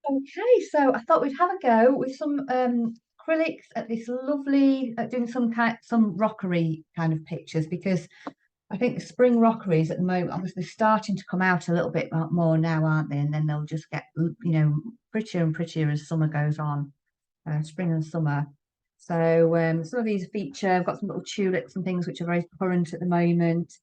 Okay, so I thought we'd have a go with some acrylics at this lovely, doing some rockery kind of pictures because I think the spring rockeries at the moment obviously starting to come out a little bit more now, aren't they? And then they'll just get prettier and prettier as summer goes on, spring and summer. So some of these feature, I've got some little tulips and things which are very current at the moment.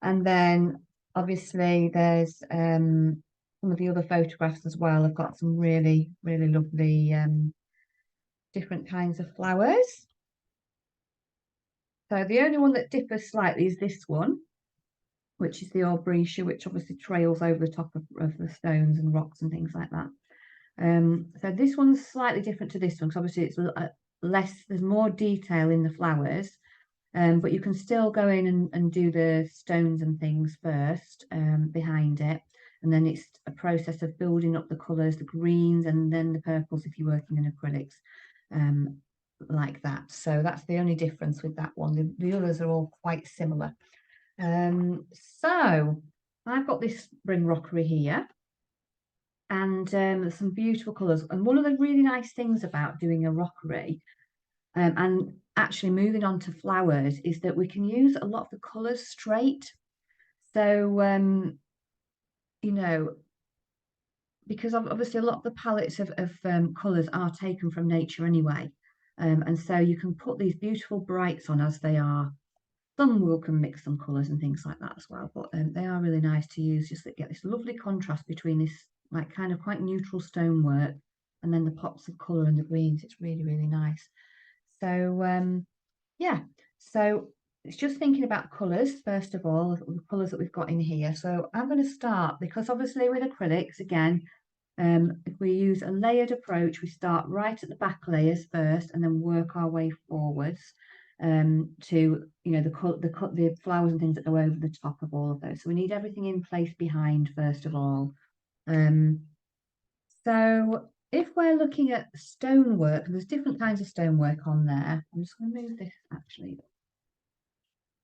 And then obviously there's some of the other photographs as well. I've got some really, really lovely different kinds of flowers. So the only one that differs slightly is this one, which is the arboriaceae, which obviously trails over the top of the stones and rocks and things like that. So this one's slightly different to this one because obviously it's less, there's more detail in the flowers. But you can still go in and do the stones and things first behind it. And then it's a process of building up the colours, the greens, and then the purples if you're working in acrylics like that. So that's the only difference with that one. The others are all quite similar. So I've got this spring rockery here. And there's some beautiful colours. And one of the really nice things about doing a rockery and actually moving on to flowers is that we can use a lot of the colours straight. So, you know, because obviously a lot of the palettes of colours are taken from nature anyway. And so you can put these beautiful brights on as they are. Some will can mix some colours and things like that as well, but they are really nice to use just to get this lovely contrast between this like kind of quite neutral stonework and then the pops of colour and the greens. It's really, really nice. So yeah, so it's just thinking about colours first of all, the colours that we've got in here. So I'm going to start because obviously with acrylics again, if we use a layered approach, we start right at the back layers first and then work our way forwards to the flowers and things that go over the top of all of those. So we need everything in place behind first of all. So if we're looking at stonework, there's different kinds of stonework on there. I'm just going to move this actually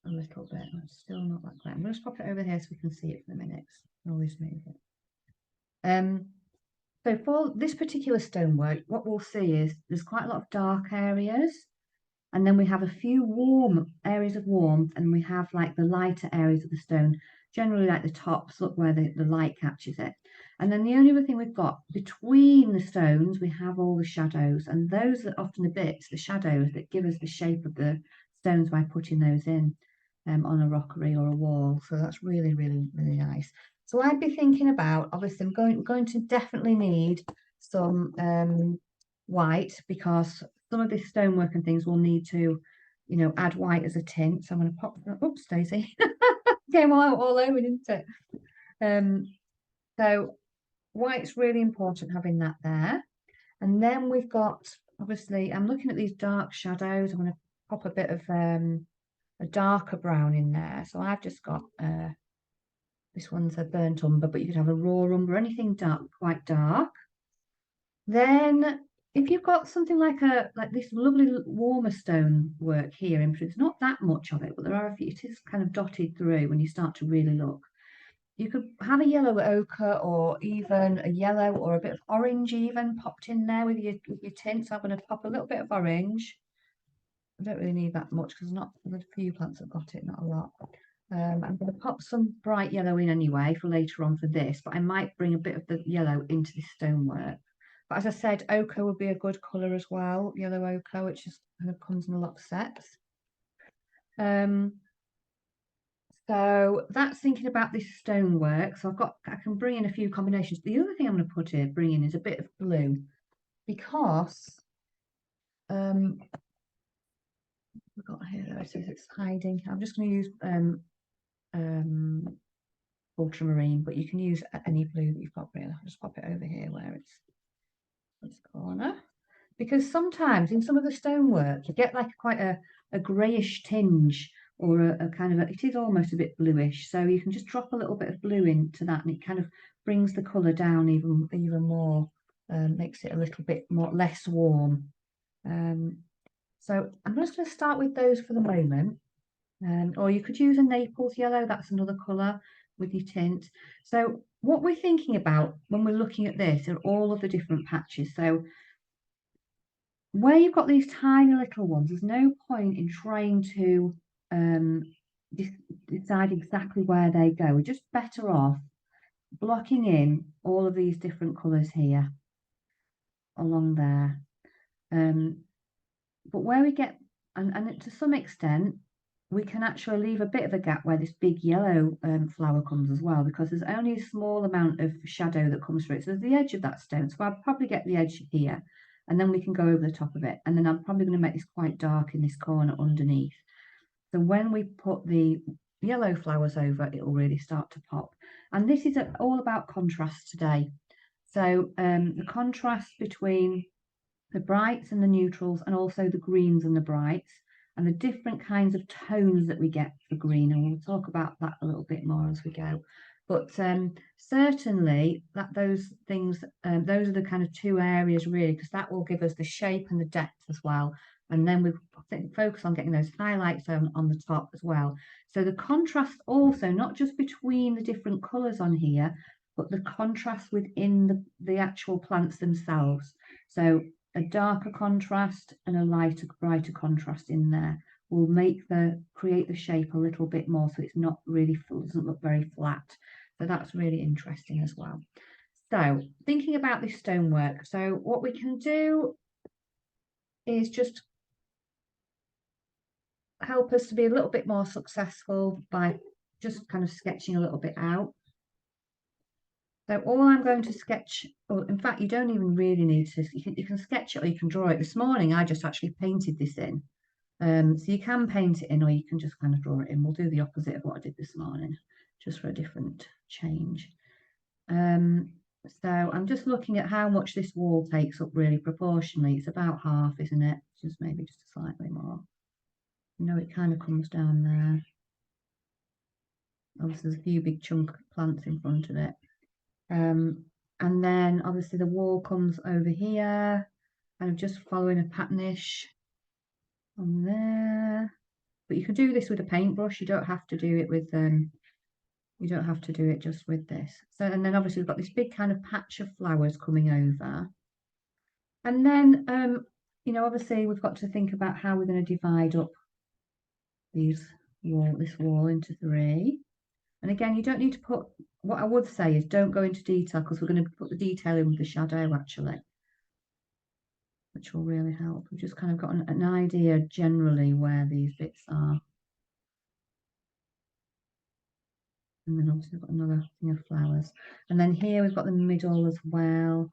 a little bit. It's still not that great. I'm going to just pop it over here so we can see it for the minutes. Always move it. So for this particular stonework, what we'll see is there's quite a lot of dark areas, and then we have a few warm areas of warmth, and we have like the lighter areas of the stone, generally like the tops, look where the light catches it. And then the only other thing we've got between the stones, we have all the shadows, and those are often the bits, the shadows that give us the shape of the stones by putting those in on a rockery or a wall. So that's really, really, really nice. So I'd be thinking about, obviously, I'm going to definitely need some white because some of this stonework and things will need to, add white as a tint. So I'm going to pop, oops, Daisy, came all over, didn't it? So white's really important having that there. And then we've got, obviously, I'm looking at these dark shadows. I'm going to pop a bit of a darker brown in there. So I've just got this one's a burnt umber, but you could have a raw umber, anything dark, quite dark. Then if you've got something like this lovely warmer stone work here, there's not that much of it, but there are a few, it is kind of dotted through when you start to really look. You could have a yellow ochre or even a yellow or a bit of orange even popped in there with your tint. So I'm going to pop a little bit of orange. I don't really need that much because there's a few plants that got it, not a lot. I'm going to pop some bright yellow in anyway for later on for this, but I might bring a bit of the yellow into this stonework. But as I said, ochre would be a good colour as well, yellow ochre, which just kind of comes in a lot of sets. So that's thinking about this stonework. So I can bring in a few combinations. The other thing I'm going to bring in is a bit of blue because we've got here, there it is, it's hiding. I'm just going to use ultramarine, but you can use any blue that you've got really. I'll just pop it over here where it's this corner. Because sometimes in some of the stonework you get like quite a greyish tinge or a kind of it is almost a bit bluish. So you can just drop a little bit of blue into that and it kind of brings the colour down even more, makes it a little bit less warm. So I'm just going to start with those for the moment. Or you could use a Naples yellow, that's another colour. with your tint. So what we're thinking about when we're looking at this are all of the different patches. So where you've got these tiny little ones, there's no point in trying to um, decide exactly where they go. We're just better off blocking in all of these different colours here along there. But where we get, and to some extent, we can actually leave a bit of a gap where this big yellow flower comes as well, because there's only a small amount of shadow that comes through it. So there's the edge of that stone. So I'll probably get the edge here, and then we can go over the top of it. And then I'm probably going to make this quite dark in this corner underneath. So when we put the yellow flowers over, it will really start to pop. And this is all about contrast today. So the contrast between the brights and the neutrals, and also the greens and the brights, and the different kinds of tones that we get for green. And we'll talk about that a little bit more as we go. But certainly those things, those are the kind of two areas really, because that will give us the shape and the depth as well. And then we focus on getting those highlights on the top as well. So the contrast also, not just between the different colours on here, but the contrast within the actual plants themselves. So a darker contrast and a lighter, brighter contrast in there will create the shape a little bit more, so it's not really full, doesn't look very flat. So that's really interesting as well. So thinking about this stonework, so what we can do is just help us to be a little bit more successful by just kind of sketching a little bit out. So all I'm going to sketch, or in fact, you don't even really need to, you can sketch it or you can draw it. This morning, I just actually painted this in. So you can paint it in or you can just kind of draw it in. We'll do the opposite of what I did this morning, just for a different change. So I'm just looking at how much this wall takes up really proportionally. It's about half, isn't it? Just maybe just slightly more. You know, it kind of comes down there. Obviously, there's a few big chunk plants in front of it. And then obviously the wall comes over here, kind of just following a patternish on there. But you can do this with a paintbrush. You don't have to do it with you don't have to do it just with this. So, and then obviously we've got this big kind of patch of flowers coming over. And then you know, obviously we've got to think about how we're going to divide up this wall into 3. And again, you don't need to put, what I would say is don't go into detail, because we're going to put the detail in with the shadow actually, which will really help. We've just kind of got an idea generally where these bits are. And then obviously we've got another thing of flowers. And then here we've got the middle as well.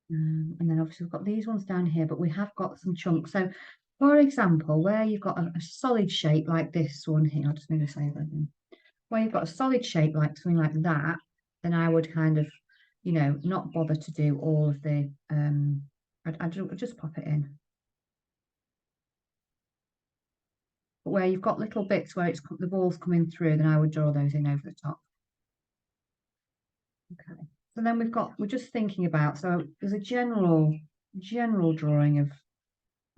And then obviously we've got these ones down here, but we have got some chunks. So for example, where you've got a solid shape like this one here, I'll just maybe say that. Where you've got a solid shape like something like that, then I would kind of, you know, not bother to do all of the, I'd just pop it in. But where you've got little bits where the ball's coming through, then I would draw those in over the top. Okay. So then we're just thinking about, so there's a general drawing of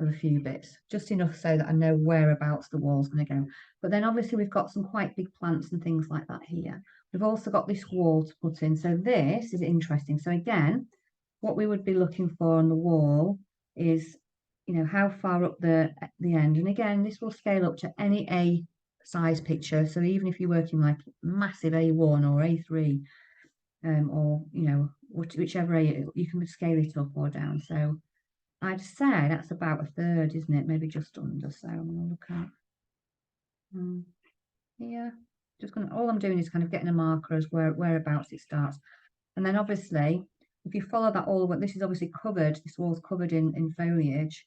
a few bits, just enough so that I know whereabouts the wall's going to go. But then obviously we've got some quite big plants and things like that here. We've also got this wall to put in. So this is interesting. So again, what we would be looking for on the wall is, you know, how far up the end. And again, this will scale up to any A size picture. So even if you're working like massive A1 or A3, or, you know, whichever A, you can scale it up or down. So I'd say that's about 1/3, isn't it? Maybe just under. So I'm going to look at here. Just going to, all I'm doing is kind of getting a marker as whereabouts it starts. And then obviously, if you follow that all the way, this is obviously covered, this wall's covered in foliage.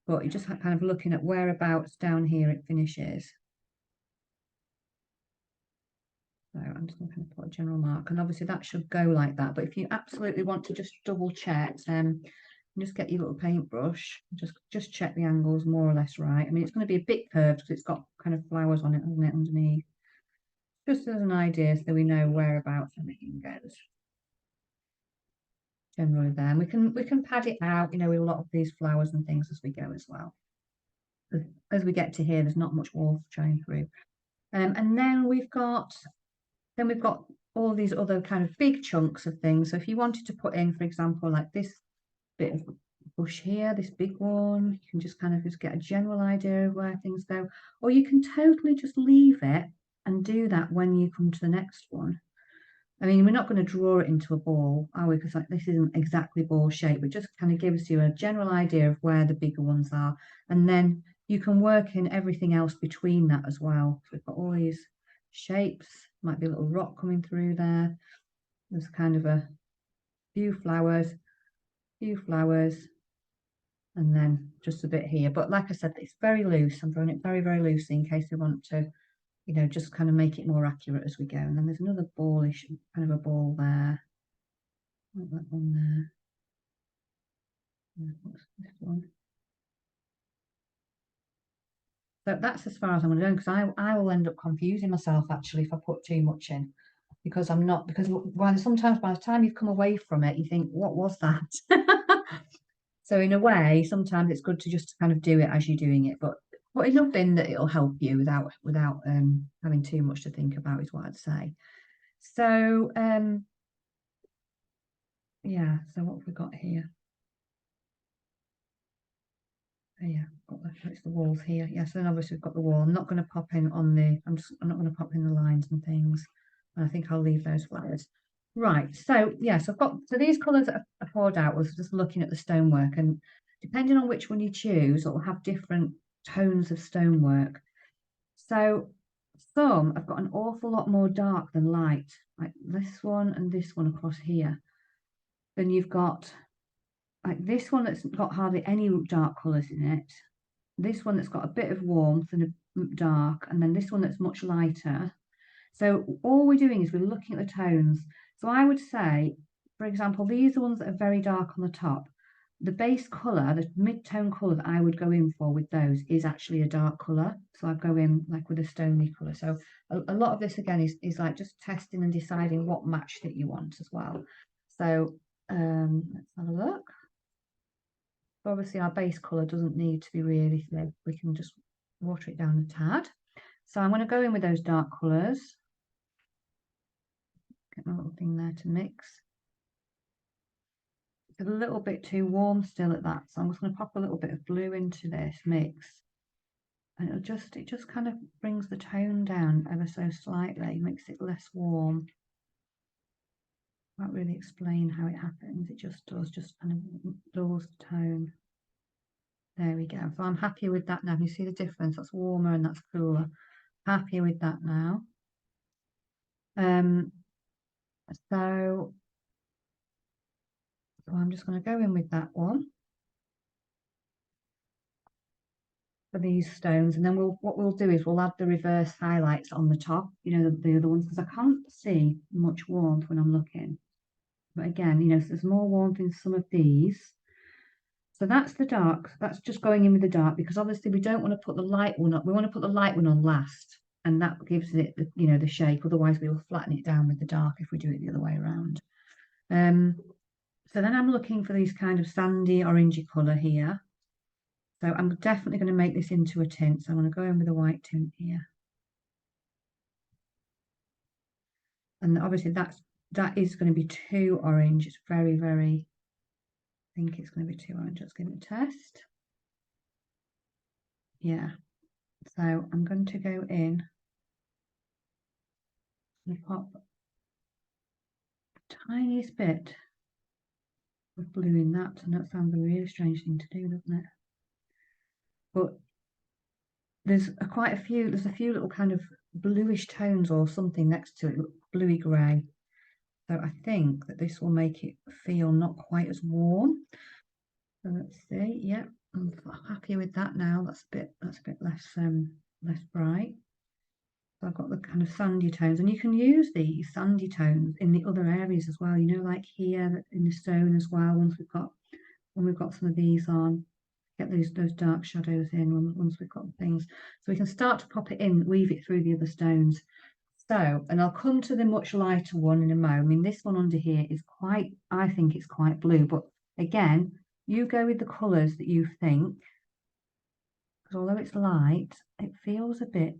but you're just kind of looking at whereabouts down here it finishes. So I'm just going to put a general mark, and obviously that should go like that. But if you absolutely want to just double check, just get your little paintbrush, just check the angles more or less right. I mean, it's going to be a bit curved because it's got kind of flowers on it, hasn't it, underneath? Just as an idea, so we know whereabouts everything goes. Generally, then we can pad it out, you know, with a lot of these flowers and things as we go as well. As we get to here, there's not much wall showing through. And then we've got all these other kind of big chunks of things. So if you wanted to put in, for example, like this bit of bush here, this big one, you can just kind of just get a general idea of where things go, or you can totally just leave it and do that when you come to the next one. I mean, we're not going to draw it into a ball, are we? Because like, this isn't exactly ball shape, but just kind of gives you a general idea of where the bigger ones are. And then you can work in everything else between that as well. So we've got all these shapes, might be a little rock coming through there. There's kind of a few flowers, and then just a bit here. But like I said, it's very loose. I'm drawing it very, very loosely in case we want to, you know, just kind of make it more accurate as we go. And then there's another ballish, kind of a ball there. Like that one there. What's this one? So that's as far as I'm going to go, because I will end up confusing myself actually if I put too much in, because I'm not, because sometimes by the time you've come away from it, you think, what was that? So in a way, sometimes it's good to just kind of do it as you're doing it, but enough in that it'll help you without having too much to think about is what I'd say. So yeah, so what have we got here? Oh, yeah, it's the walls here. Yes, and obviously we've got the wall. I'm not going to pop in on the, I'm not going to pop in the lines and things. And I think I'll leave those flowers. Right, so yes, so these colours that I poured out was just looking at the stonework, and depending on which one you choose, it will have different tones of stonework. So some have got an awful lot more dark than light, like this one and this one across here. Then you've got like this one that's got hardly any dark colours in it. This one that's got a bit of warmth and a dark, and then this one that's much lighter. So all we're doing is we're looking at the tones. So I would say, for example, these are ones that are very dark on the top. The base colour, the mid-tone colour that I would go in for with those is actually a dark colour. So I'd go in like with a stony colour. So a lot of this again is like just testing and deciding what match that you want as well. So let's have a look. Obviously our base colour doesn't need to be really thick. We can just water it down a tad. So I'm going to go in with those dark colours. Get my little thing there to mix. It's a little bit too warm still at that, so I'm just going to pop a little bit of blue into this mix, and it just kind of brings the tone down ever so slightly, makes it less warm. Can't really explain how it happens. It just does, just kind of lowers the tone. There we go. So I'm happy with that now. You see the difference? That's warmer and that's cooler. Happy with that now. So I'm just going to go in with that one for these stones, and then what we'll do is we'll add the reverse highlights on the top, you know, the other ones, because I can't see much warmth when I'm looking. But again, you know, so there's more warmth in some of these. So that's the dark. That's just going in with the dark, because obviously we don't want to put the light one up. We want to put the light one on last, and that gives it, you know, the shape. Otherwise, we will flatten it down with the dark if we do it the other way around. So then I'm looking for these kind of sandy orangey colour here. So I'm definitely going to make this into a tint. So I'm going to go in with a white tint here. And obviously that is going to be too orange. It's very, very, I think it's going to be too orange. Let's give it a test. Yeah. So I'm going to go in and pop the tiniest bit of blue in that. And that sounds a really strange thing to do, doesn't it? But there's a few little kind of bluish tones or something next to it, bluey grey. So I think that this will make it feel not quite as warm. So let's see, yeah, I'm happy with that now. That's a bit less bright. So I've got the kind of sandy tones, and you can use these sandy tones in the other areas as well. You know, like here in the stone as well. When we've got some of these on, get those dark shadows in once we've got things. So we can start to pop it in, weave it through the other stones. So, and I'll come to the much lighter one in a moment. I mean, this one under here is quite, I think it's quite blue, but again, you go with the colours that you think, because although it's light, it feels a bit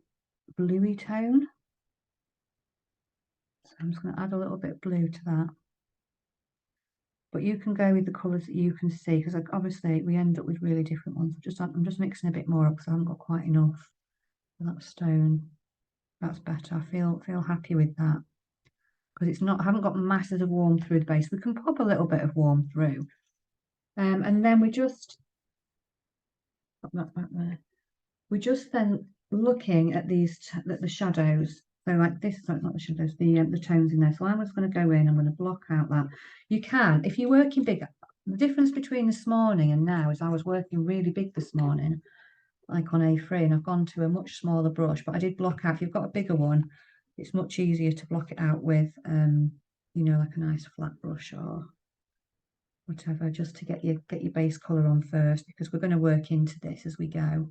bluey tone. So I'm just going to add a little bit of blue to that. But you can go with the colours that you can see, because obviously we end up with really different ones. I'm just mixing a bit more up because I haven't got quite enough for that stone. That's better. I feel happy with that, because it's not, I haven't got masses of warm through the base. We can pop a little bit of warm through. And then we just pop that back there. We're just then looking at these the shadows. So like this, sorry, not the shadows, the tones in there. So I'm just going to go in. I'm going to block out that. You can, if you're working big. The difference between this morning and now is I was working really big this morning, like on A3, and I've gone to a much smaller brush. But I did block out. If you've got a bigger one, it's much easier to block it out with, you know, like a nice flat brush or whatever, just to get your base colour on first, because we're going to work into this as we go.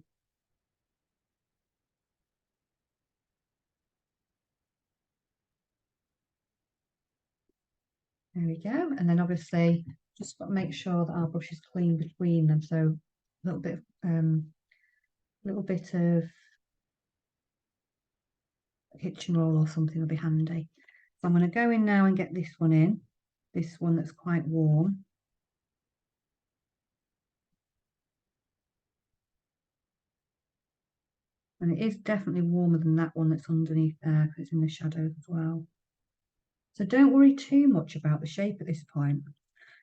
There we go. And then obviously just got to make sure that our brush is clean between them. So a little bit of kitchen roll or something will be handy. So I'm going to go in now and get this one in, this one that's quite warm. And it is definitely warmer than that one that's underneath there, because it's in the shadows as well. So don't worry too much about the shape at this point.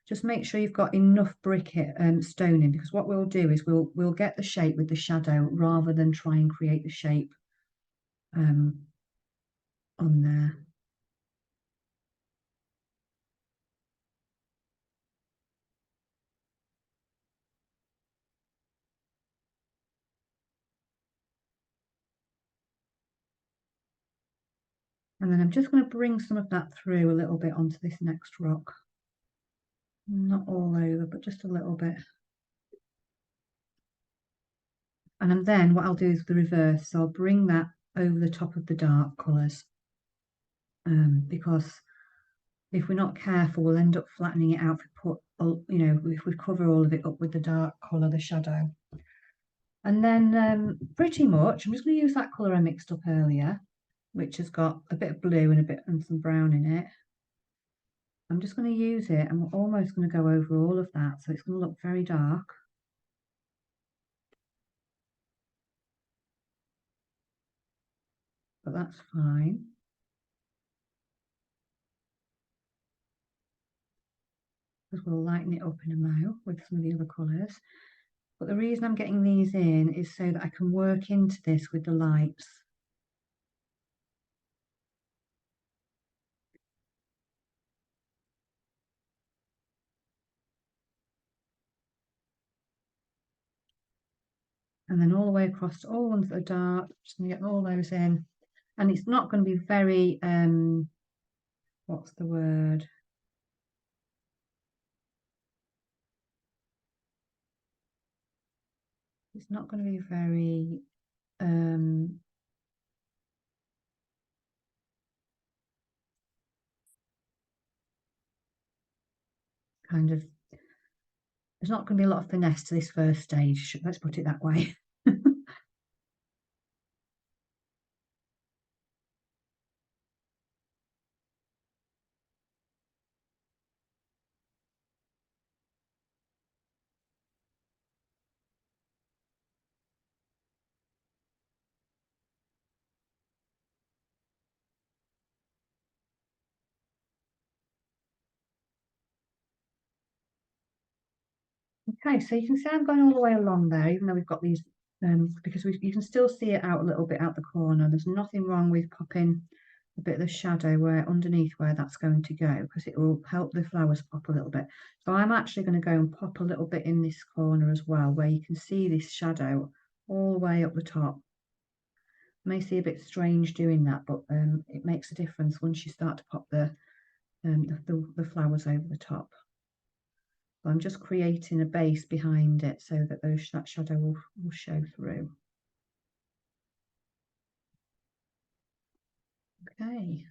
Just make sure you've got enough brick stone in, because what we'll do is we'll get the shape with the shadow rather than try and create the shape on there. And then I'm just going to bring some of that through a little bit onto this next rock. Not all over, but just a little bit. And then what I'll do is the reverse. So I'll bring that over the top of the dark colours, because if we're not careful, we'll end up flattening it out if we put, you know, if we cover all of it up with the dark colour, the shadow. And then pretty much, I'm just going to use that colour I mixed up earlier, which has got a bit of blue and some brown in it. I'm just going to use it. I'm almost going to go over all of that, so it's going to look very dark. But that's fine. Because we'll lighten it up in a mo with some of the other colours. But the reason I'm getting these in is so that I can work into this with the lights. And then all the way across to all the ones that are dark, just going to get all those in. And it's not going to be very, what's the word? It's not going to be very, kind of, there's not going to be a lot of finesse to this first stage. Let's put it that way. Okay, so you can see I'm going all the way along there, even though we've got these, because you can still see it out a little bit out the corner. There's nothing wrong with popping a bit of the shadow where underneath where that's going to go, because it will help the flowers pop a little bit. So I'm actually going to go and pop a little bit in this corner as well, where you can see this shadow all the way up the top. May see a bit strange doing that, but it makes a difference once you start to pop the flowers over the top. So I'm just creating a base behind it so that that shadow will show through. Okay.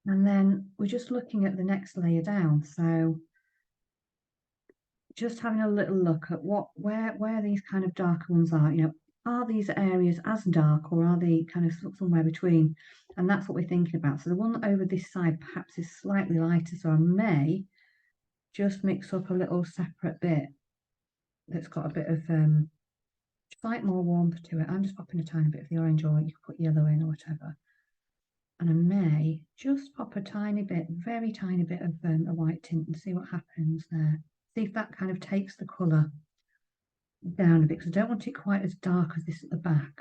And then we're just looking at the next layer down. So just having a little look at where these kind of darker ones are, are these areas as dark or are they kind of somewhere between? And that's what we're thinking about. So the one over this side perhaps is slightly lighter, so I may just mix up a little separate bit that's got a bit of slight more warmth to it. I'm just popping a tiny bit of the orange, or you can put yellow in or whatever. And I may just pop a tiny bit, very tiny bit of a white tint and see what happens there. See if that kind of takes the colour down a bit, because I don't want it quite as dark as this at the back.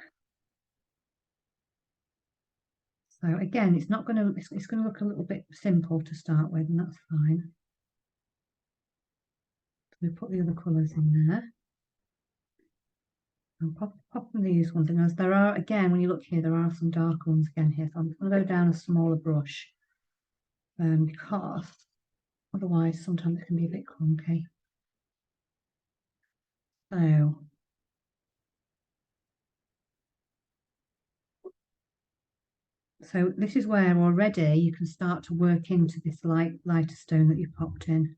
So again, it's not going to, it's going to look a little bit simple to start with, and that's fine. So we put the other colours in there. And pop these ones in, as there are, again, when you look here, there are some dark ones again here. So I'm going to go down a smaller brush, because otherwise sometimes it can be a bit clunky. So this is where already you can start to work into this lighter stone that you popped in.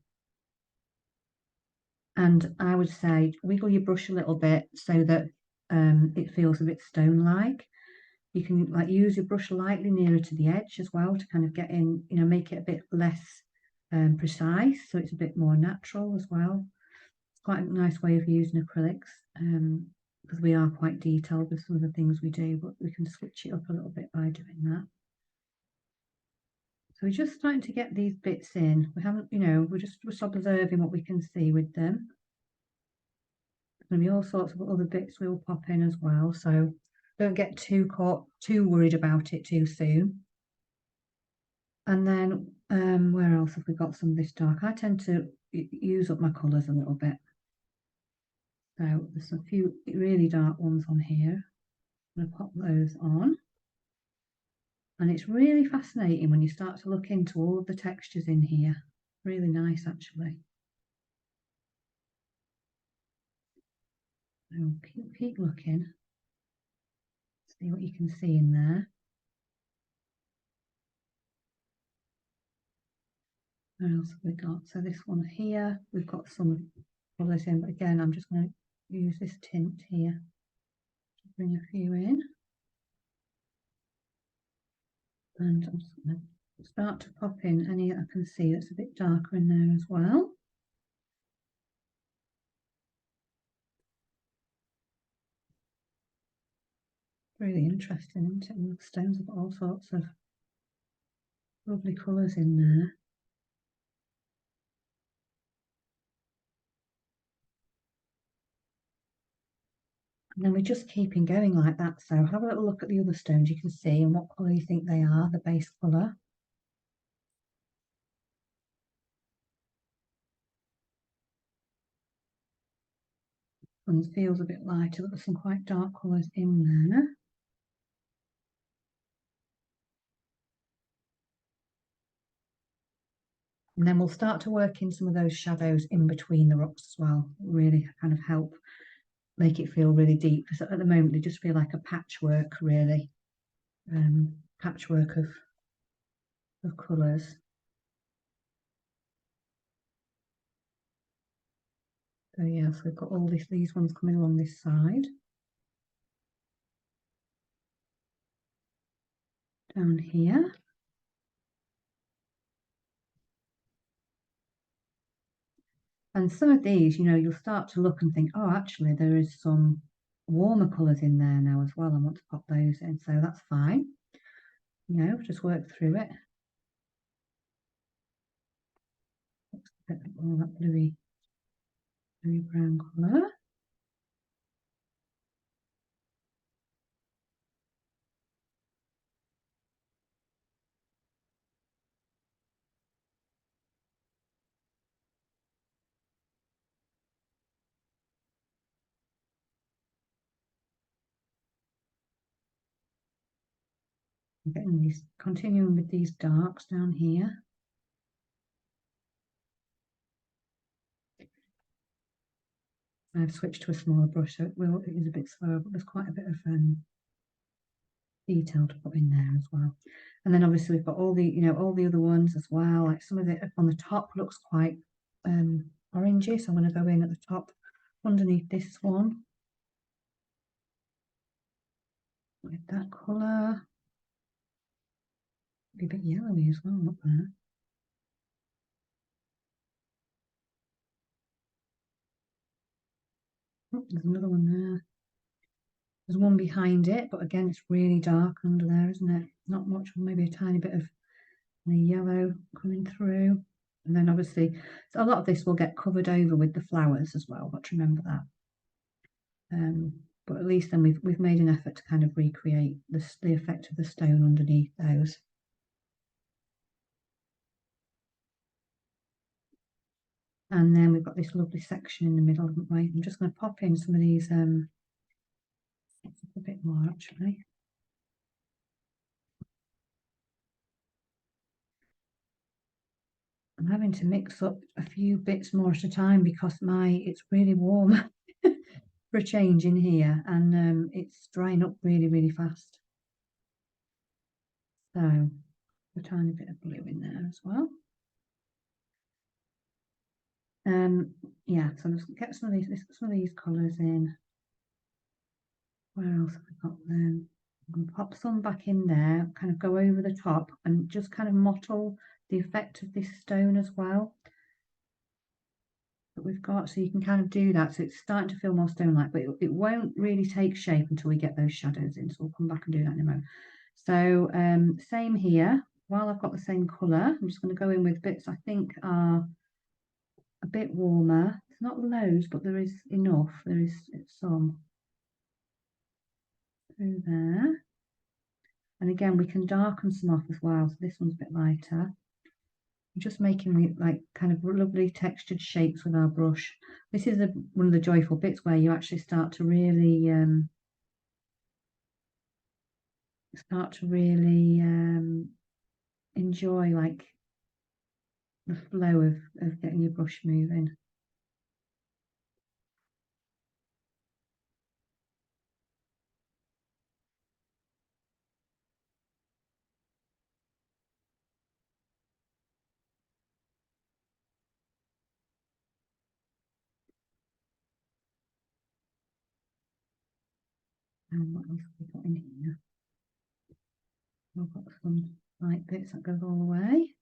And I would say wiggle your brush a little bit so that it feels a bit stone-like. You can use your brush lightly nearer to the edge as well to kind of get in, make it a bit less precise, so it's a bit more natural as well. It's quite a nice way of using acrylics, because we are quite detailed with some of the things we do, but we can switch it up a little bit by doing that. So we're just starting to get these bits in. We haven't, we're just observing what we can see with them. There's going to be all sorts of other bits we'll pop in as well. So don't get too worried about it too soon. And then where else have we got some of this dark? I tend to use up my colours a little bit. So there's a few really dark ones on here. I'm going to pop those on. And it's really fascinating when you start to look into all of the textures in here. Really nice, actually. So keep looking. See what you can see in there. What else have we got? So this one here, we've got some colours in, but again, I'm just going to use this tint here to bring a few in. And I'm just going to start to pop in any I can see that's a bit darker in there as well. Really interesting, isn't it? And the stones have got all sorts of lovely colours in there. And then we're just keeping going like that. So have a little look at the other stones you can see and what colour you think they are, the base colour. One feels a bit lighter, but there's some quite dark colours in there. And then we'll start to work in some of those shadows in between the rocks as well. Really kind of help make it feel really deep, because at the moment they just feel like a patchwork, really. Patchwork of colours. So yeah, so we've got all these ones coming along this side. Down here. And some of these, you'll start to look and think, oh, actually, there is some warmer colours in there now as well. I want to pop those in, so that's fine. Just work through it. All that bluey brown colour. I'm getting these, continuing with these darks down here. I've switched to a smaller brush, so it is a bit slower, but there's quite a bit of detail to put in there as well. And then obviously we've got all the, all the other ones as well. Like some of it on the top looks quite orangey, so I'm going to go in at the top underneath this one with that colour. Be a bit yellowy as well up there. Oh, there's another one there. There's one behind it, but again, it's really dark under there, isn't it? Not much, maybe a tiny bit of the yellow coming through. And then obviously, so a lot of this will get covered over with the flowers as well, but remember that. But at least then we've made an effort to kind of recreate the effect of the stone underneath those. And then we've got this lovely section in the middle, haven't we? I'm just going to pop in some of these, a bit more actually. I'm having to mix up a few bits more at a time because it's really warm for a change in here, and it's drying up really, really fast. So a tiny bit of blue in there as well. Yeah, so let's get some of these colours in. Where else have we got them? I'm gonna pop some back in there, kind of go over the top and just kind of mottle the effect of this stone as well that we've got. So you can kind of do that. So it's starting to feel more stone-like, but it won't really take shape until we get those shadows in. So we'll come back and do that in a moment. So same here. While I've got the same colour, I'm just going to go in with bits I think are a bit warmer. It's not loads, but there is enough. There is some through there. And again, we can darken some off as well. So this one's a bit lighter. I'm just making the like kind of lovely textured shapes with our brush. This is one of the joyful bits where you actually start to really enjoy like the flow of getting your brush moving. And what else have we got in here? I've got some light bits that goes all the way.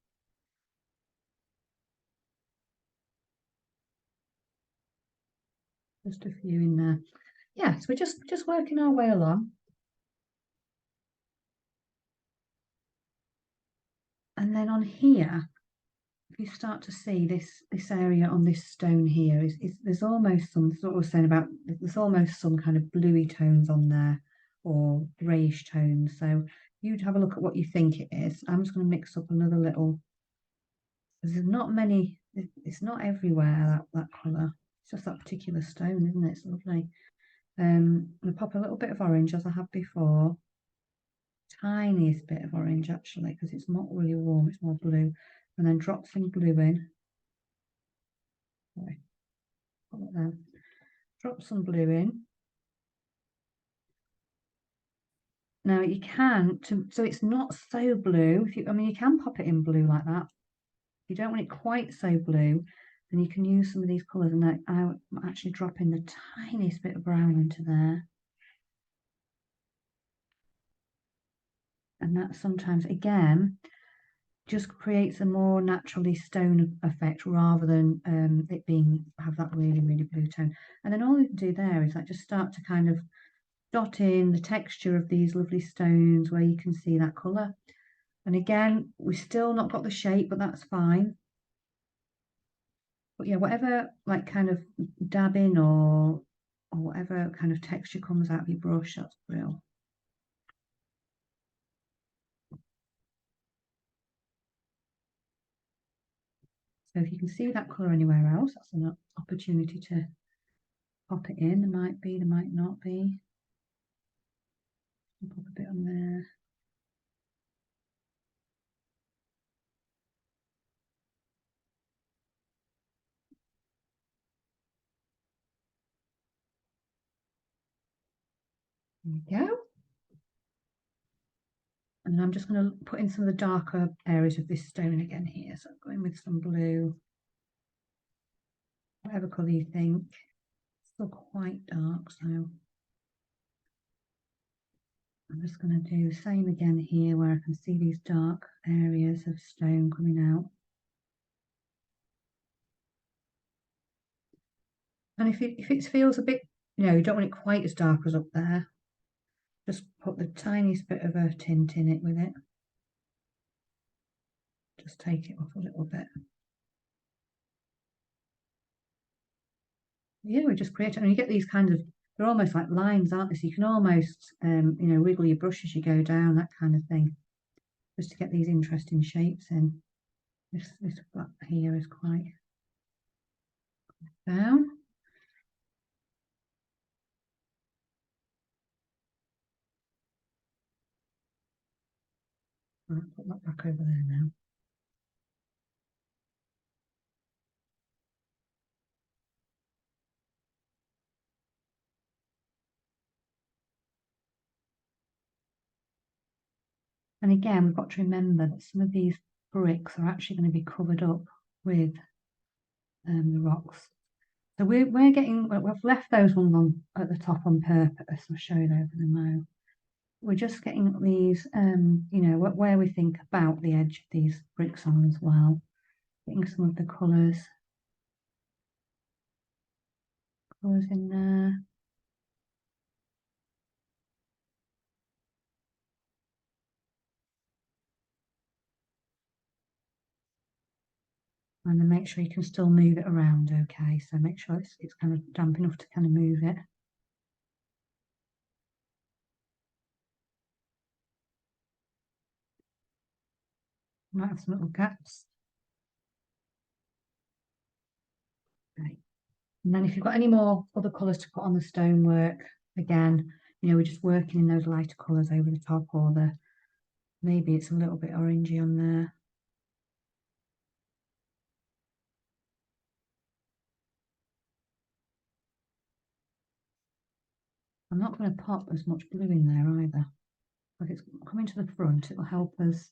Just a few in there. Yeah, so we're just working our way along. And then on here, if you start to see this area on this stone here, there's almost some, sort of saying about, there's almost some kind of bluey tones on there or greyish tones. So you'd have a look at what you think it is. I'm just going to mix up another little, because there's not many, it's not everywhere that colour. It's just that particular stone, isn't it? It's lovely. I'm going to pop a little bit of orange as I have before. Tiniest bit of orange actually, because it's not really warm, it's more blue. And then drop some blue in. Sorry. Drop some blue in. Now you can, so it's not so blue. I mean, you can pop it in blue like that. If you don't want it quite so blue, then you can use some of these colours, and I'm actually dropping the tiniest bit of brown into there. And that sometimes, again, just creates a more naturally stone effect rather than it have that really, really blue tone. And then all you can do there is like just start to kind of dot in the texture of these lovely stones where you can see that colour. And again, we've still not got the shape, but that's fine. But yeah, whatever like kind of dabbing or whatever kind of texture comes out of your brush, that's real. So if you can see that colour anywhere else, that's an opportunity to pop it in. There might be, there might not be. I'll pop a bit on there. There we go. And I'm just going to put in some of the darker areas of this stone again here. So I'm going with some blue, whatever colour you think. It's still quite dark, so I'm just going to do the same again here where I can see these dark areas of stone coming out. And if it feels a bit, you don't want it quite as dark as up there, just put the tiniest bit of a tint in it with it. Just take it off a little bit. Yeah, we just create it, and you get these kind of, they're almost like lines, aren't they? So you can almost, wiggle your brush as you go down, that kind of thing, just to get these interesting shapes in. This black here is quite down. I'll put that back over there now. And again, we've got to remember that some of these bricks are actually going to be covered up with the rocks. So we've left those ones on at the top on purpose. I'll show you over them now. We're just getting these, where we think about the edge of these bricks on as well. Getting some of the colours in there. And then make sure you can still move it around, okay? So make sure it's kind of damp enough to kind of move it. Might have some little gaps. Okay. And then if you've got any more other colours to put on the stonework, again, we're just working in those lighter colours over the top, or maybe it's a little bit orangey on there. I'm not going to pop as much blue in there either. If it's coming to the front, it will help us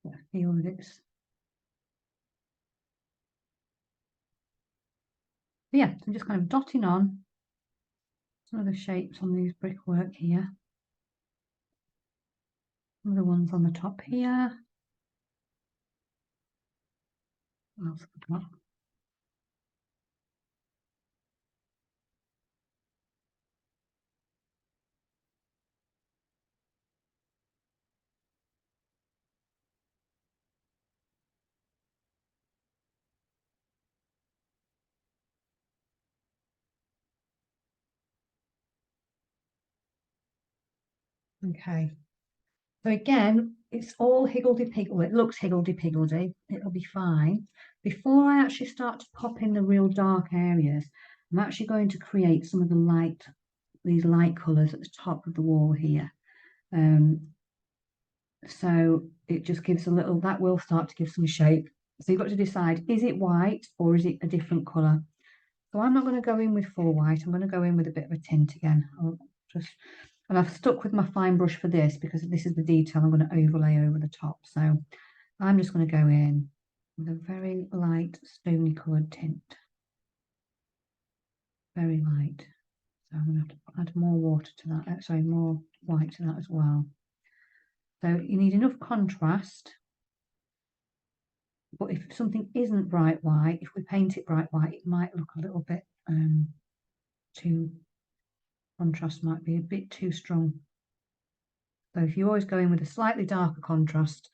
get a feel that it's. But yeah, so I'm just kind of dotting on some of the shapes on these brickwork here. Some of the ones on the top here. What else have I got? Okay. So again, it's all higgledy-piggledy. It looks higgledy-piggledy. It'll be fine. Before I actually start to pop in the real dark areas, I'm actually going to create some of these light colours at the top of the wall here. So it just gives that will start to give some shape. So you've got to decide, is it white or is it a different colour? So I'm not going to go in with full white. I'm going to go in with a bit of a tint again. And I've stuck with my fine brush for this because this is the detail I'm going to overlay over the top. So I'm just going to go in with a very light stony coloured tint. Very light. So I'm going to have to add more water to that, sorry, more white to that as well. So you need enough contrast. But if something isn't bright white, if we paint it bright white, it might look a little bit too, contrast might be a bit too strong. So if you always go in with a slightly darker contrast,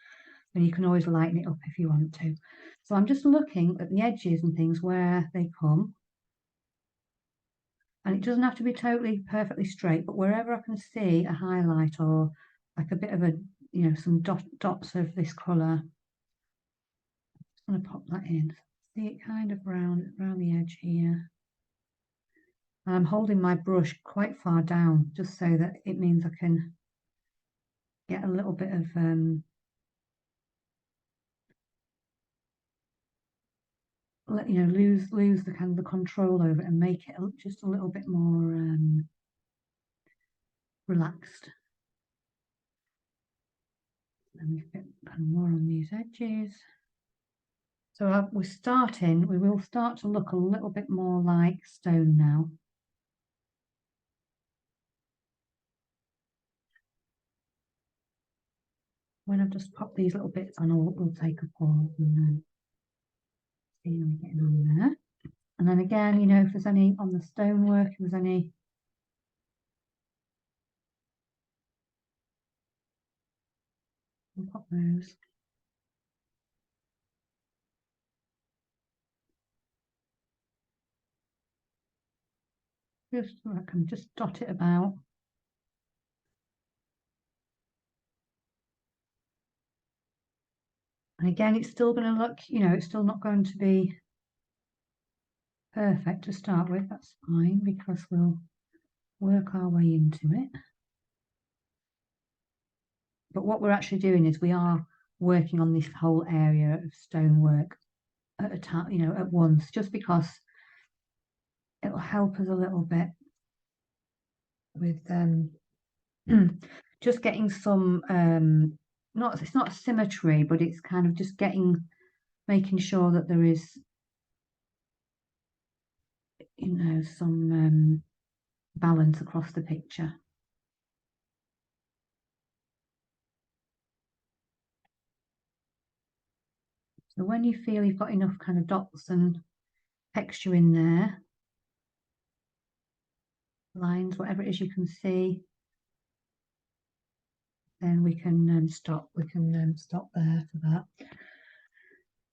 then you can always lighten it up if you want to. So I'm just looking at the edges and things where they come. And it doesn't have to be totally perfectly straight, but wherever I can see a highlight or like a bit of a, some dots of this colour, I'm going to pop that in. See it kind of around the edge here. And I'm holding my brush quite far down just so that it means I can get a little bit of lose the kind of the control over it and make it just a little bit more relaxed. And we get more on these edges. So we will start to look a little bit more like stone now. When I've just popped these little bits on, we'll take a pause and then see how we're getting on there. And then again, you know, if there's any on the stonework, if there's any we'll pop those. Just so I can just dot it about. And again, it's still going to look, you know, it's still not going to be perfect to start with. That's fine because we'll work our way into it. But what we're actually doing is we are working on this whole area of stonework at a time, you know, at once, just because it'll help us a little bit with just getting some not it's not symmetry, but it's kind of just making sure that there is, you know, some balance across the picture. So when you feel you've got enough kind of dots and texture in there, lines, whatever it is you can see, then we can stop. We can stop there for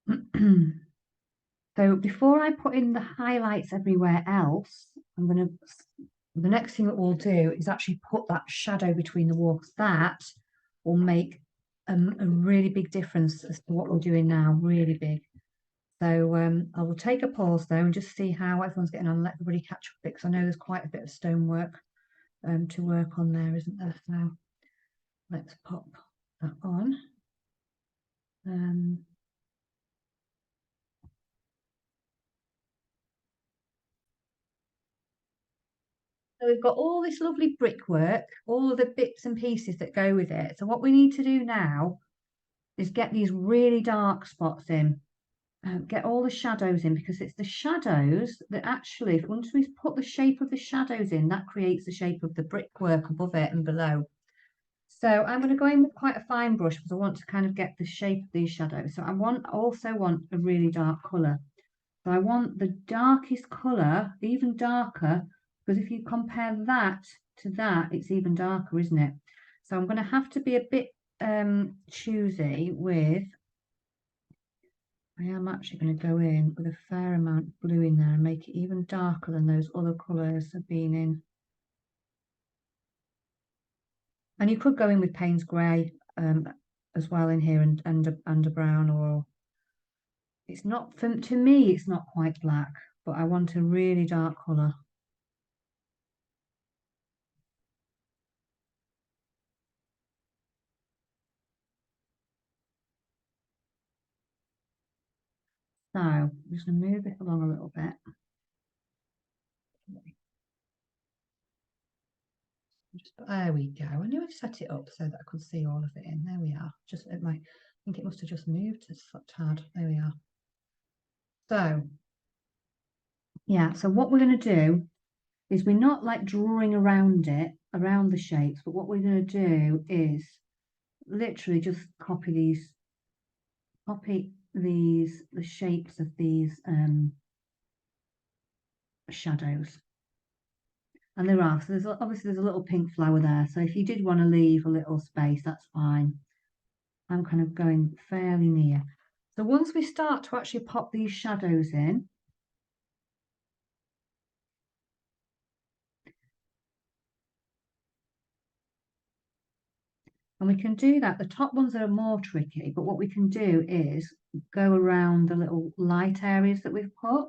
that. So before I put in the highlights everywhere else, the next thing that we'll do is actually put that shadow between the walls. That will make a really big difference as to what we're doing now, really big. So I will take a pause there and just see how everyone's getting on, let everybody catch up because I know there's quite a bit of stonework to work on there, isn't there? So let's pop that on. So we've got all this lovely brickwork, all of the bits and pieces that go with it. So what we need to do now is get these really dark spots in, get all the shadows in, because it's the shadows that actually, once we put the shape of the shadows in, that creates the shape of the brickwork above it and below. So I'm going to go in with quite a fine brush because I want to kind of get the shape of these shadows. So I also want a really dark colour. So I want the darkest colour, even darker, because if you compare that to that, it's even darker, isn't it? So I'm going to have to be a bit choosy with, I am actually going to go in with a fair amount of blue in there and make it even darker than those other colours have been in. And you could go in with Payne's grey as well in here and a brown, or it's not, to me, it's not quite black, but I want a really dark colour. So I'm just going to move it along a little bit. There we go. I knew I'd set it up so that I could see all of it in. There we are. Just I think it must have just moved a tad. There we are. So yeah, so what we're going to do is we're not like drawing around it, around the shapes, but what we're going to do is literally just copy the shapes of these shadows. And there are, so there's obviously there's a little pink flower there. So if you did want to leave a little space, that's fine. I'm kind of going fairly near. So once we start to actually pop these shadows in, and we can do that, the top ones are more tricky, but what we can do is go around the little light areas that we've put.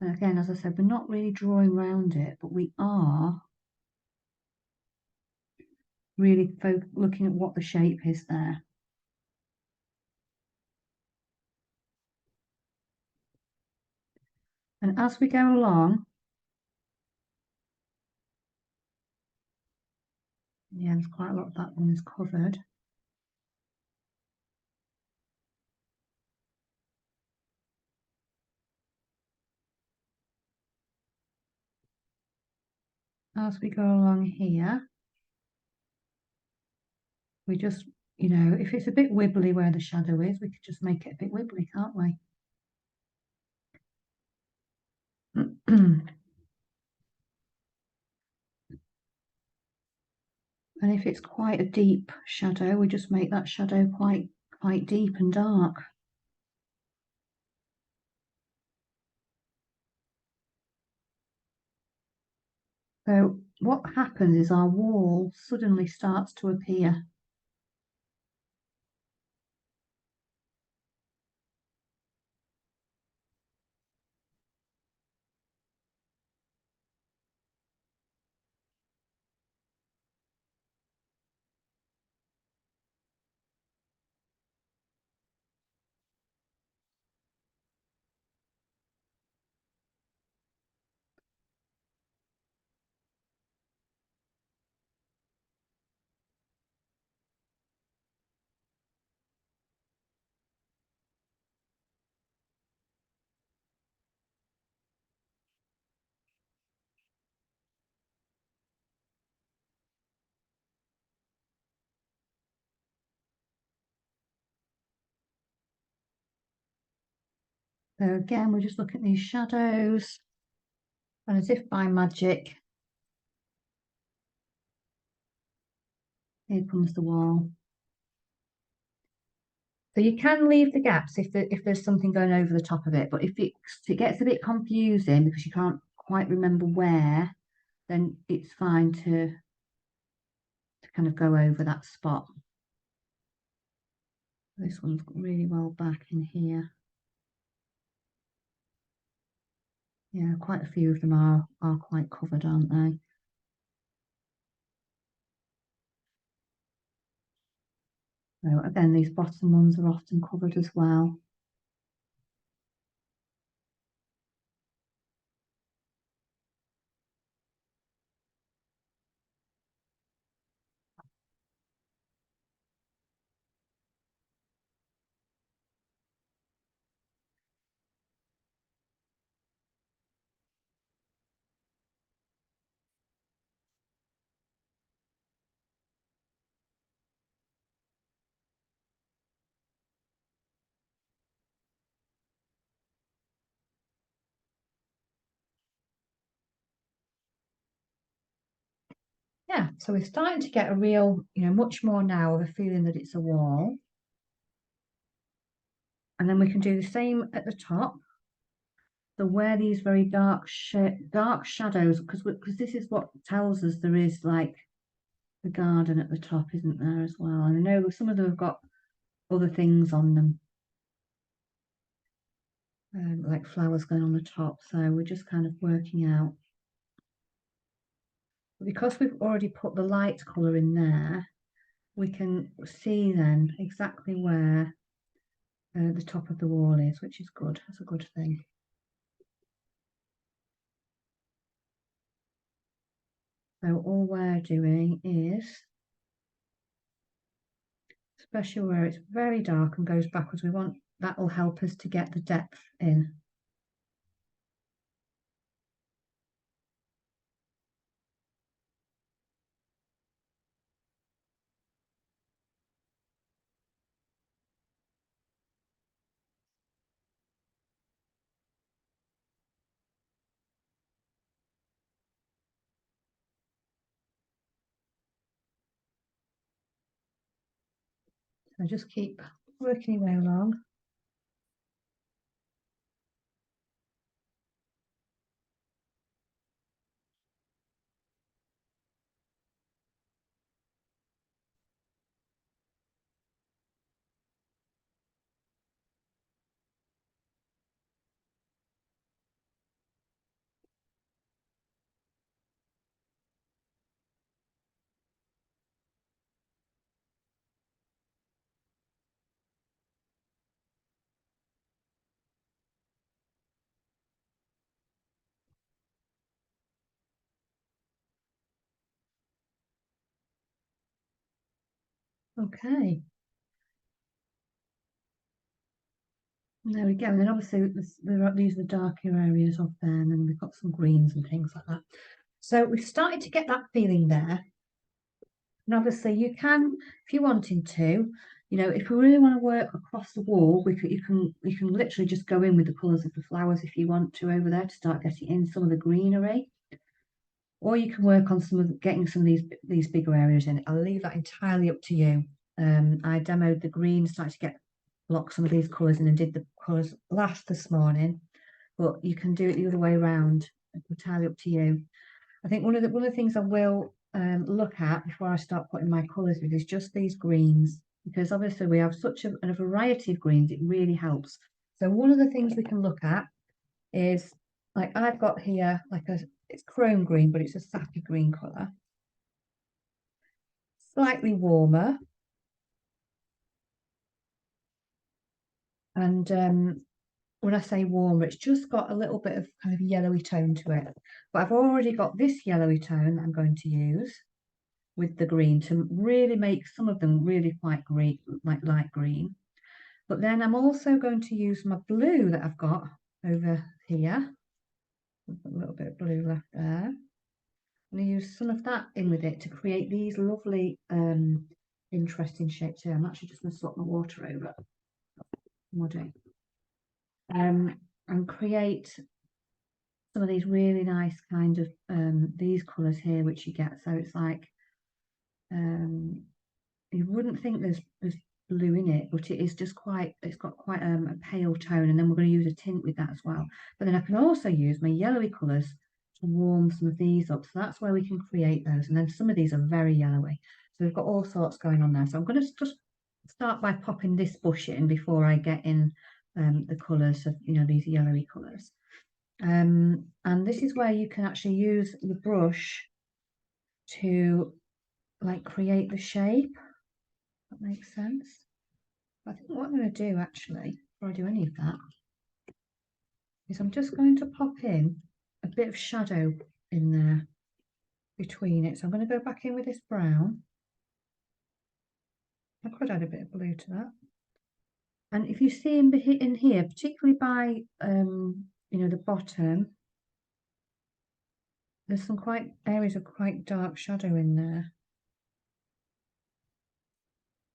And again, as I said, we're not really drawing around it, but we are really looking at what the shape is there. And as we go along, yeah, there's quite a lot of that one is covered. As we go along here, we just, if it's a bit wibbly where the shadow is, we could just make it a bit wibbly, can't we? And if it's quite a deep shadow, we just make that shadow quite deep and dark. So what happens is our wall suddenly starts to appear. So again, we just look at these shadows, and as if by magic, here comes the wall. So you can leave the gaps if there's something going over the top of it, but if it gets a bit confusing because you can't quite remember where, then it's fine to kind of go over that spot. This one's really well back in here. Yeah, quite a few of them are quite covered, aren't they? So again, these bottom ones are often covered as well. Yeah, so we're starting to get a real, much more now of a feeling that it's a wall. And then we can do the same at the top. So where these very dark shadows, because this is what tells us there is like the garden at the top, isn't there, as well? And I know some of them have got other things on them, like flowers going on the top. So we're just kind of working out. Because we've already put the light colour in there, we can see then exactly where the top of the wall is, which is good. That's a good thing. So all we're doing is, especially where it's very dark and goes backwards, that will help us to get the depth in. So just keep working your way along. Okay. There we go. And then obviously these are the darker areas of there, and then we've got some greens and things like that. So we've started to get that feeling there. And obviously you can, if you wanted to, if we really want to work across the wall, you can literally just go in with the colours of the flowers if you want to over there to start getting in some of the greenery. Or you can work on getting some of these bigger areas in. I'll leave that entirely up to you. I demoed the green, started to block some of these colours in and did the colours last this morning, but you can do it the other way around. It's entirely up to you. I think one of the things I will look at before I start putting my colours with is just these greens, because obviously we have such a variety of greens, it really helps. So one of the things we can look at is, like I've got here, it's chrome green, but it's a sappy green colour. Slightly warmer. And when I say warmer, it's just got a little bit of kind of yellowy tone to it. But I've already got this yellowy tone that I'm going to use with the green to really make some of them really quite green, like light green. But then I'm also going to use my blue that I've got over here. A little bit of blue left there. I'm going to use some of that in with it to create these lovely interesting shapes here. I'm actually just going to swap my water over. Muddy. And create some of these really nice kind of these colours here which you get. So it's like you wouldn't think there's blue in it, but it is just it's got quite a pale tone, and then we're going to use a tint with that as well. But then I can also use my yellowy colours to warm some of these up, so that's where we can create those. And then some of these are very yellowy, so we've got all sorts going on there. So I'm going to just start by popping this bush in before I get in the colours of these yellowy colours. And this is where you can actually use the brush to like create the shape. That makes sense. I think what I'm going to do actually, before I do any of that, is I'm just going to pop in a bit of shadow in there between it. So I'm going to go back in with this brown. I could add a bit of blue to that. And if you see in here, particularly by the bottom, there's some areas of quite dark shadow in there.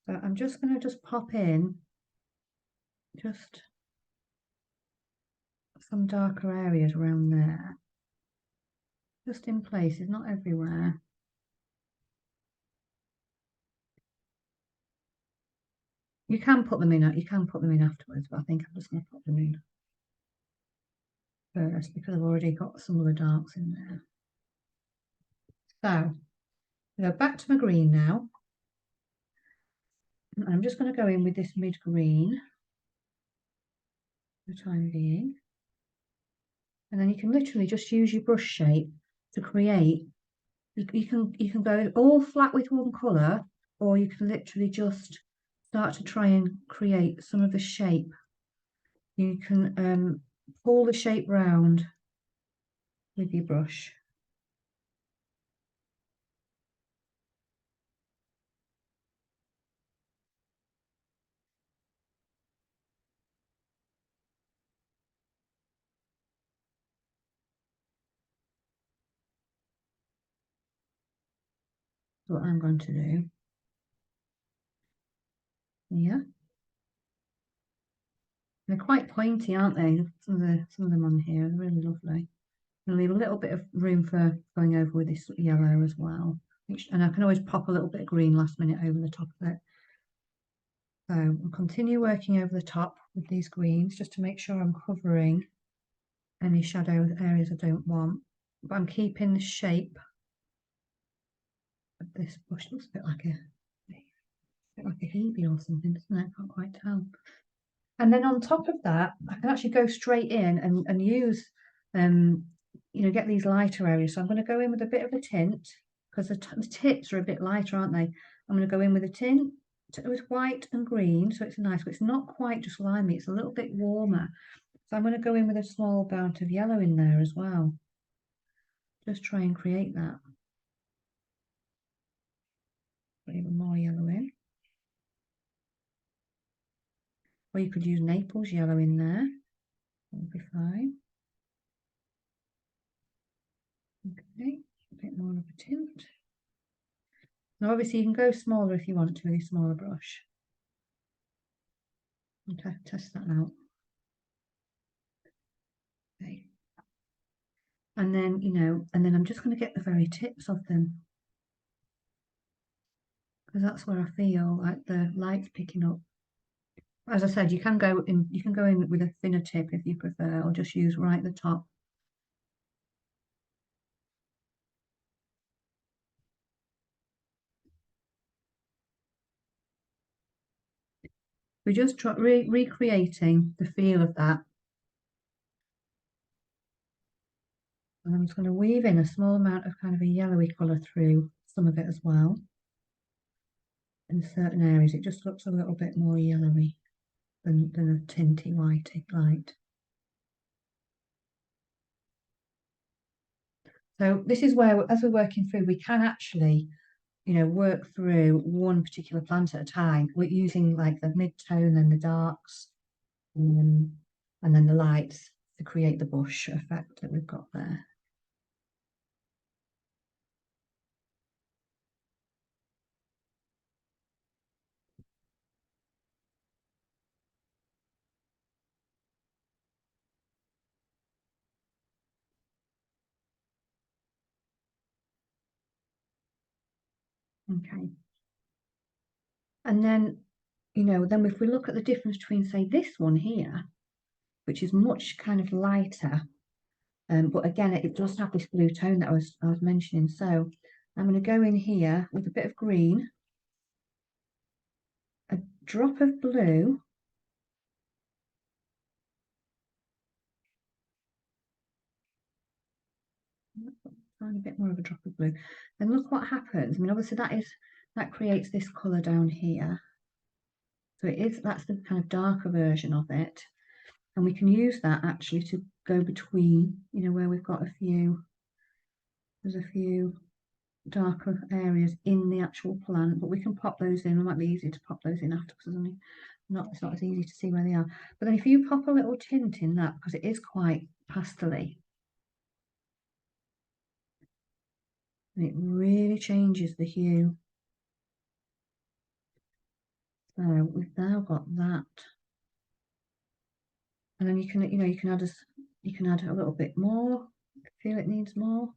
So I'm just going to pop in just some darker areas around there, just in places, not everywhere. You can put them in afterwards, but I think I'm just going to put them in first because I've already got some of the darks in there. So go back to my green now. I'm just going to go in with this mid green for the time being, and then you can literally just use your brush shape to create. You can go all flat with one colour, or you can literally just start to try and create some of the shape. You can pull the shape round with your brush. What I'm going to do. Yeah. They're quite pointy, aren't they? Some of them on here are really lovely. I'll leave a little bit of room for going over with this yellow as well. And I can always pop a little bit of green last minute over the top of it. So I'll continue working over the top with these greens just to make sure I'm covering any shadow areas I don't want. But I'm keeping the shape of this bush. Looks a bit like a hebe or something, doesn't it? I can't quite tell. And then on top of that, I can actually go straight in and use, get these lighter areas. So I'm going to go in with a bit of a tint because the tips are a bit lighter, aren't they? I'm going to go in with a tint with white and green. So it's nice, but it's not quite just limey. It's a little bit warmer. So I'm going to go in with a small amount of yellow in there as well. Just try and create that. Put even more yellow in. or you could use Naples yellow in there. That'll be fine. Okay, a bit more of a tint. Now obviously you can go smaller if you want to with a smaller brush. Okay, test that out. Okay. And then, you know, and then I'm just going to get the very tips of them, because that's where I feel like the light's picking up. As I said, you can go in with a thinner tip if you prefer, or just use right at the top. We're just recreating the feel of that. And I'm just going to weave in a small amount of kind of a yellowy colour through some of it as well. In certain areas, it just looks a little bit more yellowy than a tinty whitey light. So this is where, as we're working through, we can actually, you know, work through one particular plant at a time. We're using like the mid-tone and the darks, and then the lights to create the bush effect that we've got there. Okay. And then, you know, then if we look at the difference between, say, this one here, which is much kind of lighter, but again, it does have this blue tone that I was mentioning. So I'm going to go in here with a bit of green, a drop of blue, tiny bit more of a drop of blue. Then look what happens. I mean, obviously that creates this colour down here. So that's the kind of darker version of it. And we can use that actually to go between, you know, where we've got there's a few darker areas in the actual plant, but we can pop those in. It might be easy to pop those in after, because it's not as easy to see where they are. But then if you pop a little tint in that, because it is quite pastel-y, and it really changes the hue. So we've now got that. And then you can add a little bit more. Feel it needs more.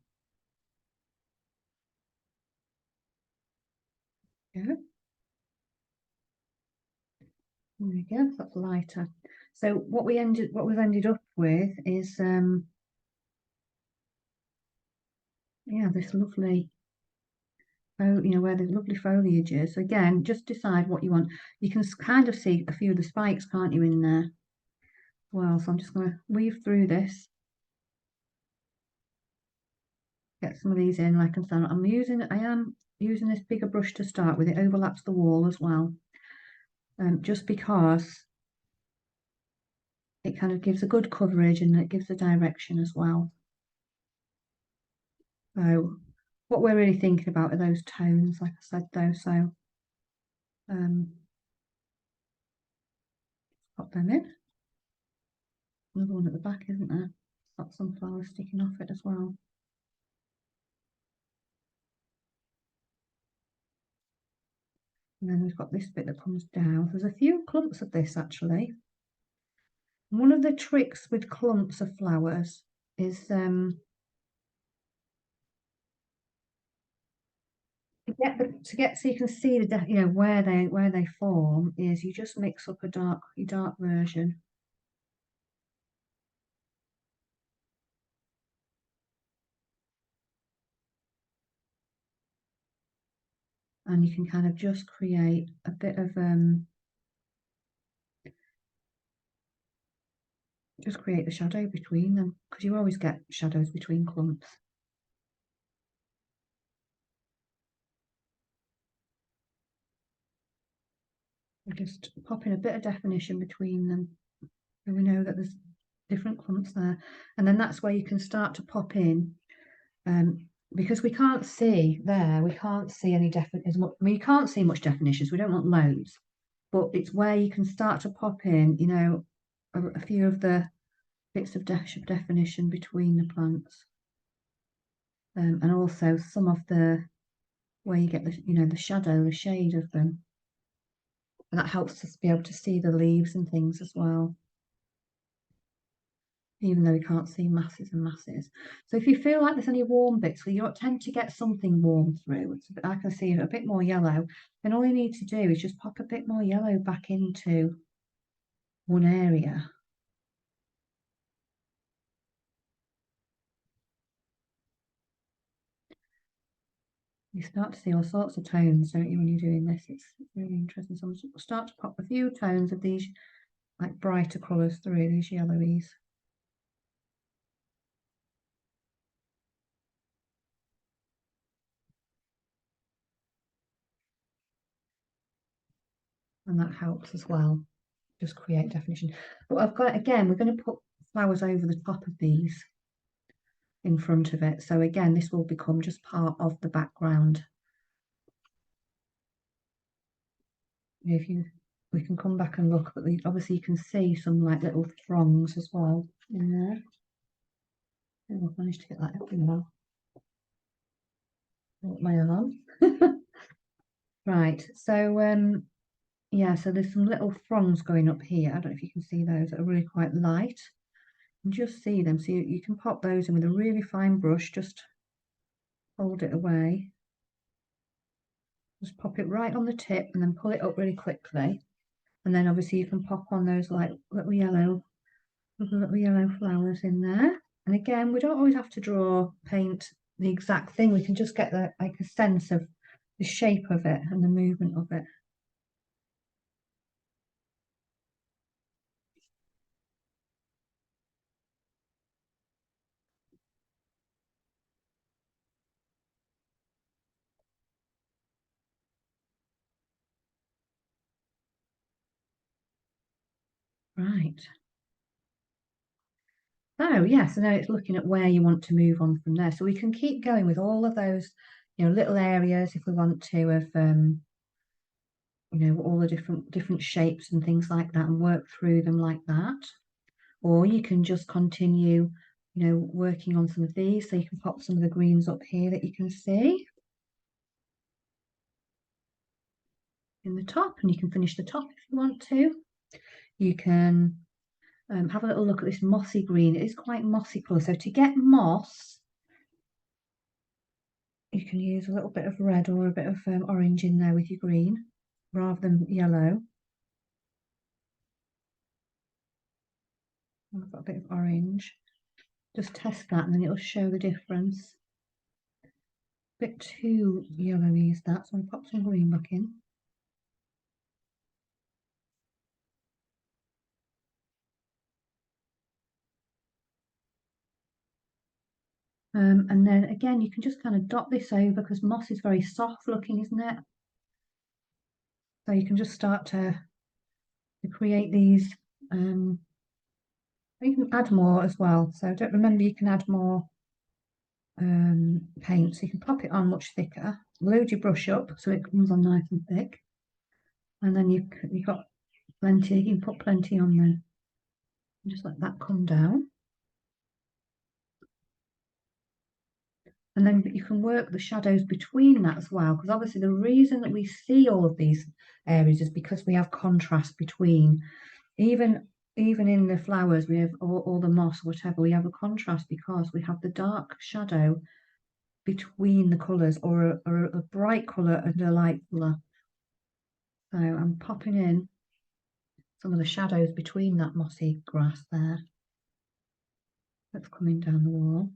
Yeah. There we go, that's lighter. So what we've ended up with is yeah, this lovely, oh, you know, where there's lovely foliage is. So again, just decide what you want. You can kind of see a few of the spikes, can't you, in there? Well, so I'm just going to weave through this, get some of these in. Like I said, I am using this bigger brush to start with. It overlaps the wall as well, just because it kind of gives a good coverage and it gives a direction as well. So what we're really thinking about are those tones, like I said, though. So pop them in. Another one at the back, isn't there? Got some flowers sticking off it as well. And then we've got this bit that comes down. There's a few clumps of this actually. One of the tricks with clumps of flowers is to get so you can see you know where they form, is you just mix up a dark version. And you can kind of just create a bit of just create the shadow between them, because you always get shadows between clumps. Just pop in a bit of definition between them, and we know that there's different clumps there. And then that's where you can start to pop in, because we can't see there, we can't see any you can't see much definition, so we don't want loads. but it's where you can start to pop in, you know, a few of the bits of definition between the plants, and also some of the where you get the, you know, the shadow, the shade of them, and that helps us be able to see the leaves and things as well, even though we can't see masses and masses. So if you feel like there's any warm bits, well, you tend to get something warm through. I can see a bit more yellow, then all you need to do is just pop a bit more yellow back into one area. You start to see all sorts of tones, don't you, when you're doing this? It's really interesting. So we'll start to pop a few tones of these like brighter colours through, these yellowies. And that helps as well, just create definition. But I've got, again, we're going to put flowers over the top of these in front of it. So again, this will become just part of the background. If you, we can come back and look, but obviously you can see some like little throngs as well in there. Oh, I've managed to get that everywhere. My arm. Right, so yeah, so there's some little throngs going up here. I don't know if you can see those that are really quite light. And just see them. So you can pop those in with a really fine brush, just hold it away. Just pop it right on the tip and then pull it up really quickly. And then obviously you can pop on those like little yellow flowers in there. And again, we don't always have to paint the exact thing. We can just get like a sense of the shape of it and the movement of it. Right. Oh, yeah, so now it's looking at where you want to move on from there. So we can keep going with all of those, you know, little areas if we want to of you know, all the different shapes and things like that, and work through them like that. Or you can just continue, you know, working on some of these. So you can pop some of the greens up here that you can see in the top, and you can finish the top if you want to. You can have a little look at this mossy green. It is quite mossy colour. So to get moss, you can use a little bit of red or a bit of orange in there with your green rather than yellow. I've got a bit of orange. Just test that and then it'll show the difference. A bit too yellowy is that, so I'll pop some green back in. And then again, you can just kind of dot this over because moss is very soft looking, isn't it? So you can just start to create these. You can add more as well. So don't remember you can add more paint. So you can pop it on much thicker. Load your brush up so it comes on nice and thick. And then you've got plenty. You can put plenty on there. And just let that come down. And then you can work the shadows between that as well, because obviously the reason that we see all of these areas is because we have contrast between, even in the flowers, we have all the moss or whatever, we have a contrast because we have the dark shadow between the colours, or a bright colour and a light colour. So I'm popping in some of the shadows between that mossy grass there that's coming down the wall.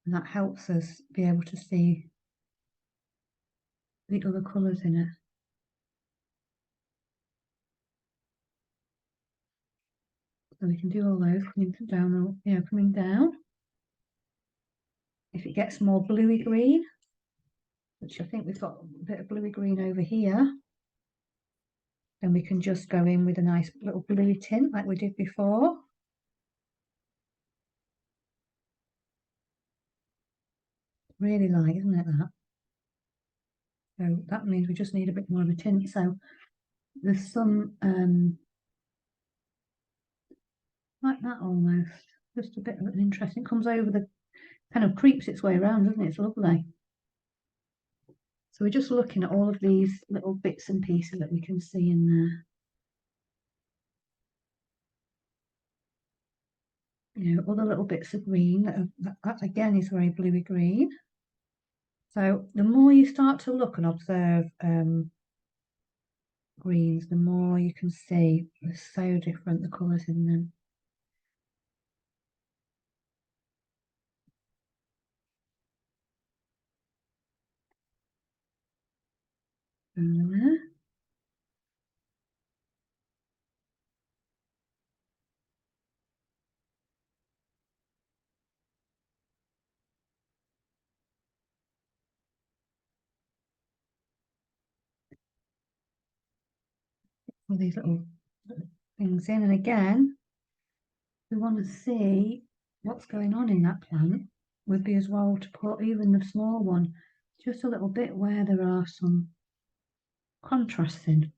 And that helps us be able to see the other colours in it. So we can do all those coming down, you know, coming down. If it gets more bluey green, which I think we've got a bit of bluey green over here, then we can just go in with a nice little bluey tint like we did before. Really light, isn't it, that? So that means we just need a bit more of a tint. So There's some like that almost. Just a bit of an interesting. It comes over the kind of creeps its way around, doesn't it? It's lovely. So we're just looking at all of these little bits and pieces that we can see in there. You know, all the little bits of green that again is very bluey green. So the more you start to look and observe greens, the more you can see they're so different, the colours in them. There. All these little things in, and again, we want to see what's going on in that plant. Would be as well to put even the small one just a little bit where there are some contrasts in.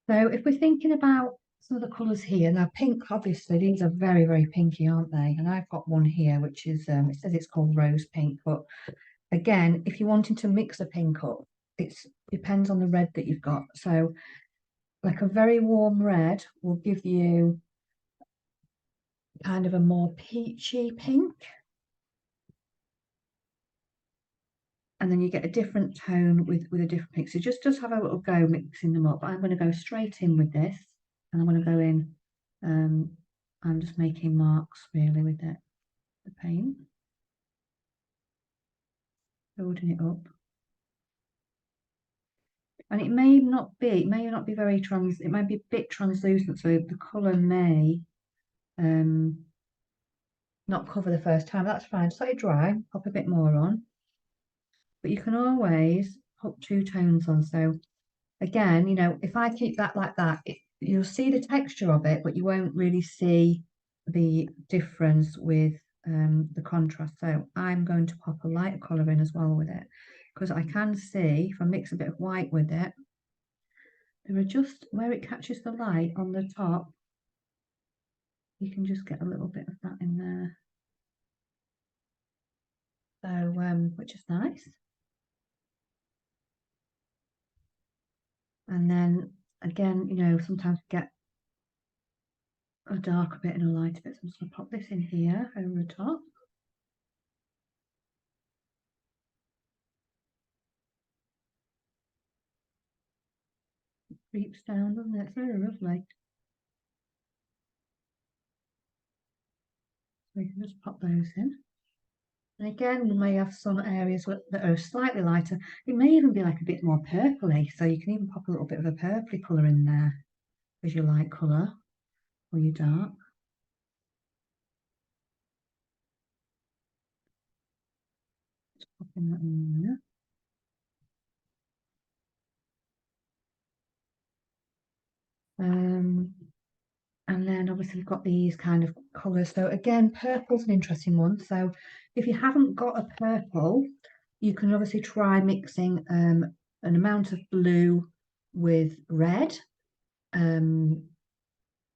So if we're thinking about some of the colours here, now pink, obviously these are very, very pinky, aren't they? And I've got one here, which is, it says it's called rose pink, but again, if you're wanting to mix a pink up, it depends on the red that you've got. So like a very warm red will give you kind of a more peachy pink. And then you get a different tone with a different pink. So just have a little go mixing them up. But I'm going to go straight in with this, and I'm going to go in. I'm just making marks really with the paint, building it up. And it may not be very it might be a bit translucent, so the colour may not cover the first time. That's fine. Just let it dry, pop a bit more on. But you can always put two tones on. So again, you know, if I keep that like that, you'll see the texture of it, but you won't really see the difference with the contrast. So I'm going to pop a lighter colour in as well with it, because I can see if I mix a bit of white with it, there are just where it catches the light on the top, you can just get a little bit of that in there. So which is nice. And then again, you know, sometimes we get a darker bit and a lighter bit. So I'm just going to pop this in here over the top. It creeps down, doesn't it? It's very lovely. So you can just pop those in. And again, we may have some areas that are slightly lighter. It may even be like a bit more purpley. So you can even pop a little bit of a purpley colour in there as your light colour or your dark. Just popping that in there. And then obviously we've got these kind of colours. So again, purple's an interesting one. So if you haven't got a purple, you can obviously try mixing an amount of blue with red. And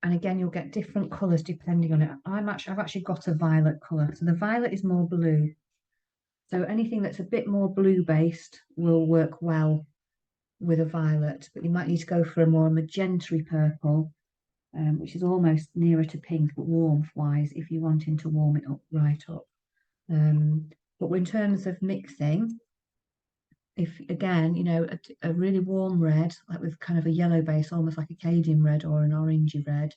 again, you'll get different colours depending on it. I've actually got a violet colour. So the violet is more blue. So anything that's a bit more blue based will work well with a violet, but you might need to go for a more magenta purple, which is almost nearer to pink, but warmth wise, if you're wanting to warm it up right up. But in terms of mixing, if again, you know, a really warm red, like with kind of a yellow base, almost like a Cajun red or an orangey red,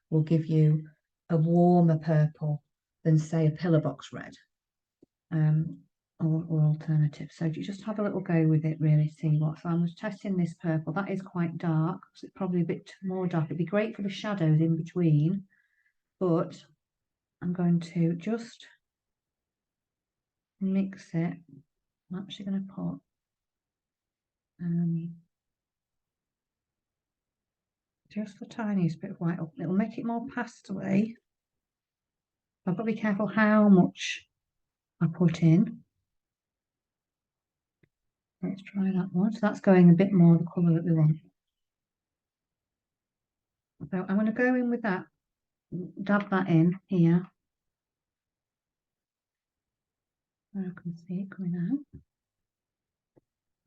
will give you a warmer purple than say a pillar box red. Or alternative. So you just have a little go with it, really see what. So I'm just testing this purple. That is quite dark, so it's probably a bit more dark. It'd be great for the shadows in between, but I'm going to just mix it. I'm actually going to put just the tiniest bit of white up. It'll make it more pastel-y. I've got to be careful how much I put in. Let's try that one. So that's going a bit more the colour that we want. So I'm going to go in with that, dab that in here. I can see it coming out.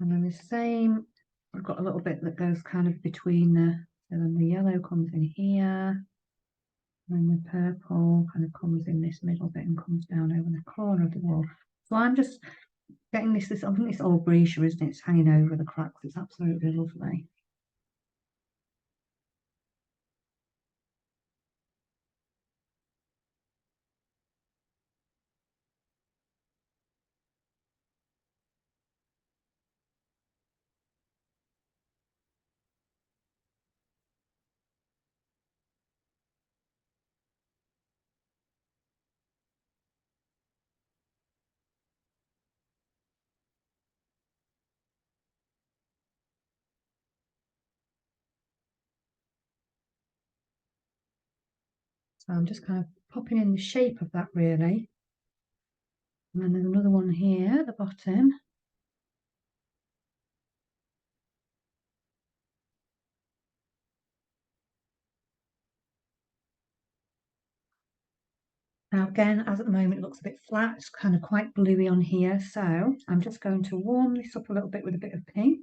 And then the same, I've got a little bit that goes kind of between so then the yellow comes in here. And the purple kind of comes in this middle bit and comes down over the corner of the wall. So I'm just getting this I think it's all breccia, isn't it? It's hanging over the cracks. It's absolutely lovely. So I'm just kind of popping in the shape of that really. And then there's another one here at the bottom. Now again, as at the moment, it looks a bit flat. It's kind of quite bluey on here. So I'm just going to warm this up a little bit with a bit of pink.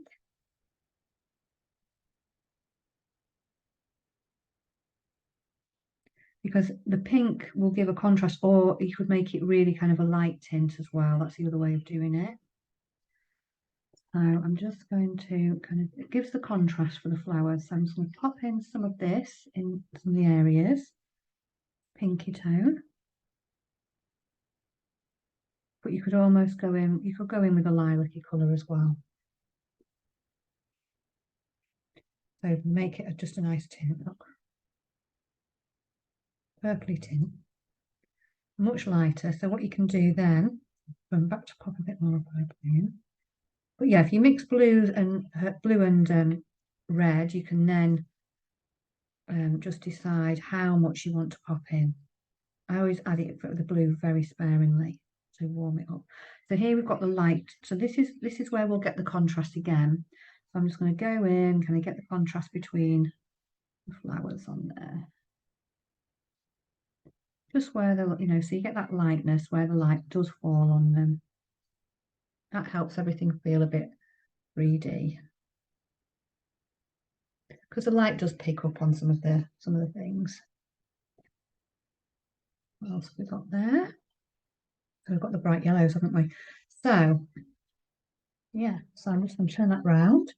Because the pink will give a contrast, or you could make it really kind of a light tint as well. That's the other way of doing it. So I'm just going to kind of, it gives the contrast for the flowers. So I'm just going to pop in some of this in some of the areas, pinky tone. But you could almost go in, you could go in with a lilac-y colour as well. So make it just a nice tint, look. Purpley tint. Much lighter. So what you can do then, going back to pop a bit more purple in. But yeah, if you mix blue and red, you can then just decide how much you want to pop in. I always add it for the blue very sparingly to warm it up. So here we've got the light. So this is where we'll get the contrast again. So I'm just going to go in, kind of get the contrast between the flowers on there. Just where the, so you get that lightness where the light does fall on them. That helps everything feel a bit 3D. Because the light does pick up on some of the things. What else have we got there? So we've got the bright yellows, haven't we? So yeah, so I'm just going to turn that round.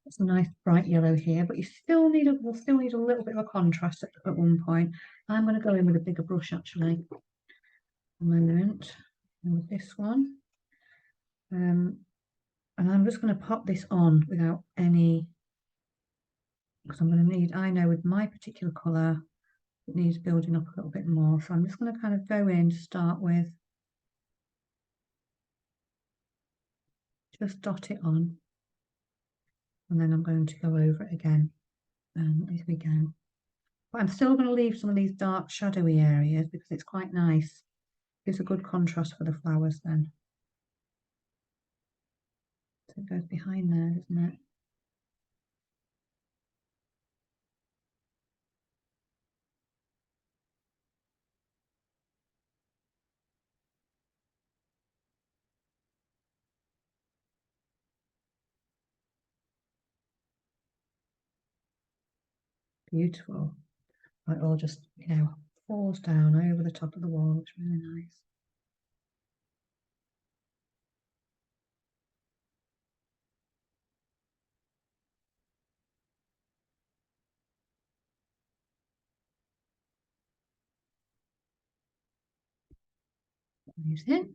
It's a nice bright yellow here, but you still need we'll still need a little bit of a contrast at one point. I'm going to go in with a bigger brush actually. A moment, and with this one. And I'm just going to pop this on without any, because I'm going to need, I know with my particular colour, it needs building up a little bit more. So I'm just going to kind of go in to start with. Just dot it on. And then I'm going to go over it again. And as we go. But I'm still going to leave some of these dark shadowy areas because it's quite nice. Gives a good contrast for the flowers then. So it goes behind there, doesn't it? Beautiful. It all just, falls down over the top of the wall. It's really nice. Amazing.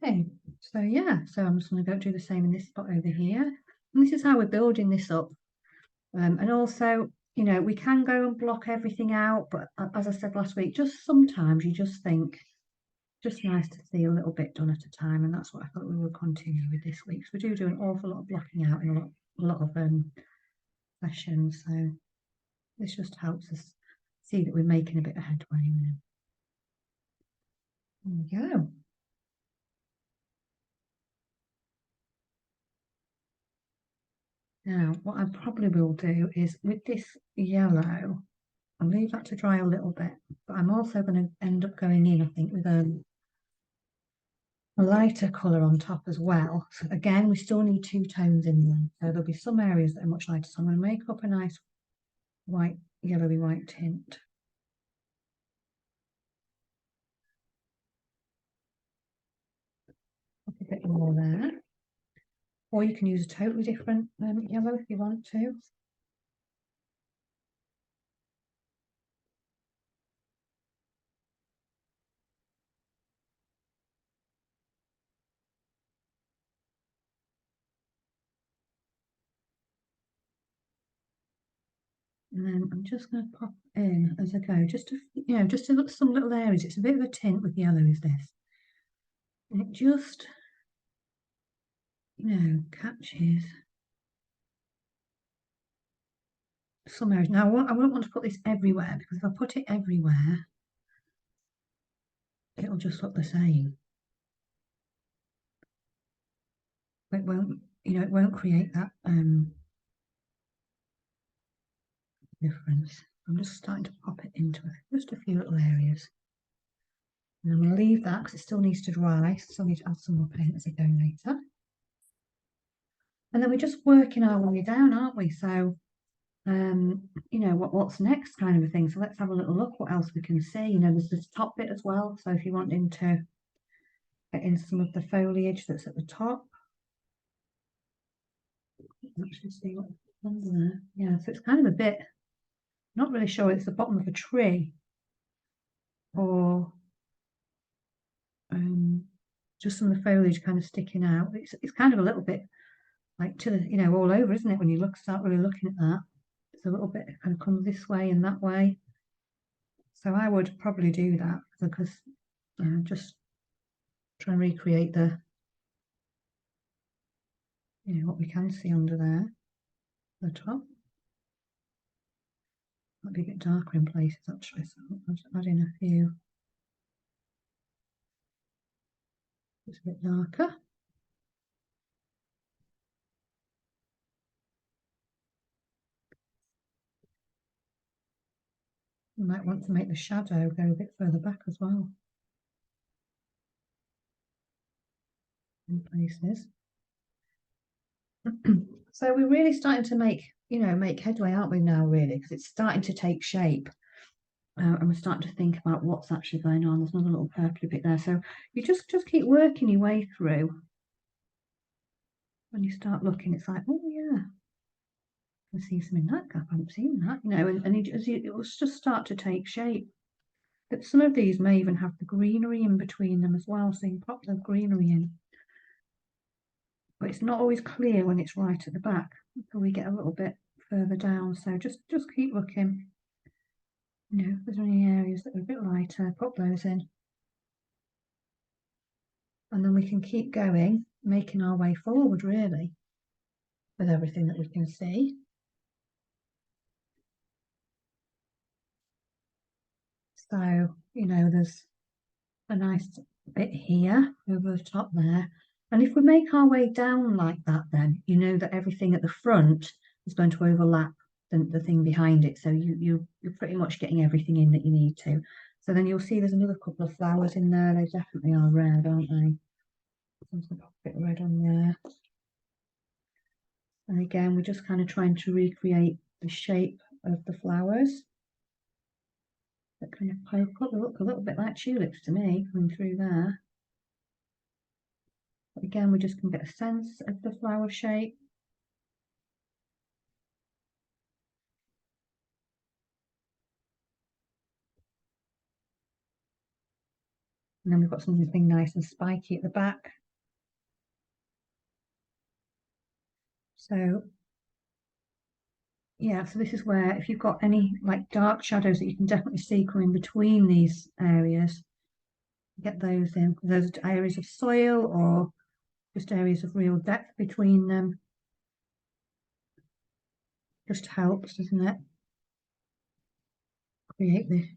Okay, so yeah, so I'm just going to go do the same in this spot over here. And this is how we're building this up. And also, you know, we can go and block everything out, but as I said last week, just sometimes you just think, just nice to see a little bit done at a time, and that's what I thought we would continue with this week. So we do an awful lot of blocking out in a lot of sessions, so this just helps us see that we're making a bit of headway now. There we go. Now, what I probably will do is with this yellow, I'll leave that to dry a little bit, but I'm also going to end up going in, I think, with a lighter colour on top as well. So again, we still need two tones in there. So there'll be some areas that are much lighter. So I'm going to make up a nice white, yellowy white tint. Put a bit more there. Or you can use a totally different yellow if you want to. And then I'm just going to pop in as I go, just to, you know, just to look some little areas. It's a bit of a tint with yellow, is this? And it just, you know, catches some areas. Now, I won't want to put this everywhere, because if I put it everywhere, it'll just look the same. It won't, you know, it won't create that difference. I'm just starting to pop it into it, just a few little areas. And I'm going to leave that because it still needs to dry. So I need to add some more paint as I go later. And then we're just working our way down, aren't we? So, you know, what's next kind of a thing. So let's have a little look what else we can see. You know, there's this top bit as well. So if you want to get in some of the foliage that's at the top. Actually see what's under there. Yeah, so it's kind of a bit, not really sure it's the bottom of a tree or just some of the foliage kind of sticking out. It's kind of a little bit like to the, you know, all over, isn't it? When you start really looking at that, it's a little bit kind of comes this way and that way. So I would probably do that because just try and recreate the, you know, what we can see under there, the top. Might be a bit darker in places actually, so I'll just add in a few. It's a bit darker. You might want to make the shadow go a bit further back as well. In places. So we're really starting to make, you know, make headway, aren't we now, really? Because it's starting to take shape. And we're starting to think about what's actually going on. There's another little purpley bit there. So you just keep working your way through. When you start looking, it's like, oh yeah, I can see some in that gap. I haven't seen that, you know, and it will just start to take shape. But some of these may even have the greenery in between them as well. So you can pop the greenery in. But it's not always clear when it's right at the back. So we get a little bit further down. So just keep looking. You know, if there's any areas that are a bit lighter, pop those in. And then we can keep going, making our way forward really with everything that we can see. So, you know, there's a nice bit here over the top there. And if we make our way down like that, then you know that everything at the front is going to overlap the thing behind it. So you're pretty much getting everything in that you need to. So then you'll see there's another couple of flowers in there. They definitely are red, aren't they? There's a bit red on there. And again, we're just kind of trying to recreate the shape of the flowers. That kind of poke up. They look a little bit like tulips to me coming through there. But again, we just can get a sense of the flower shape. And then we've got something nice and spiky at the back. So yeah, so this is where if you've got any like dark shadows that you can definitely see coming between these areas, get those in. Those are areas of soil or just areas of real depth between them. Just helps, doesn't it? Create the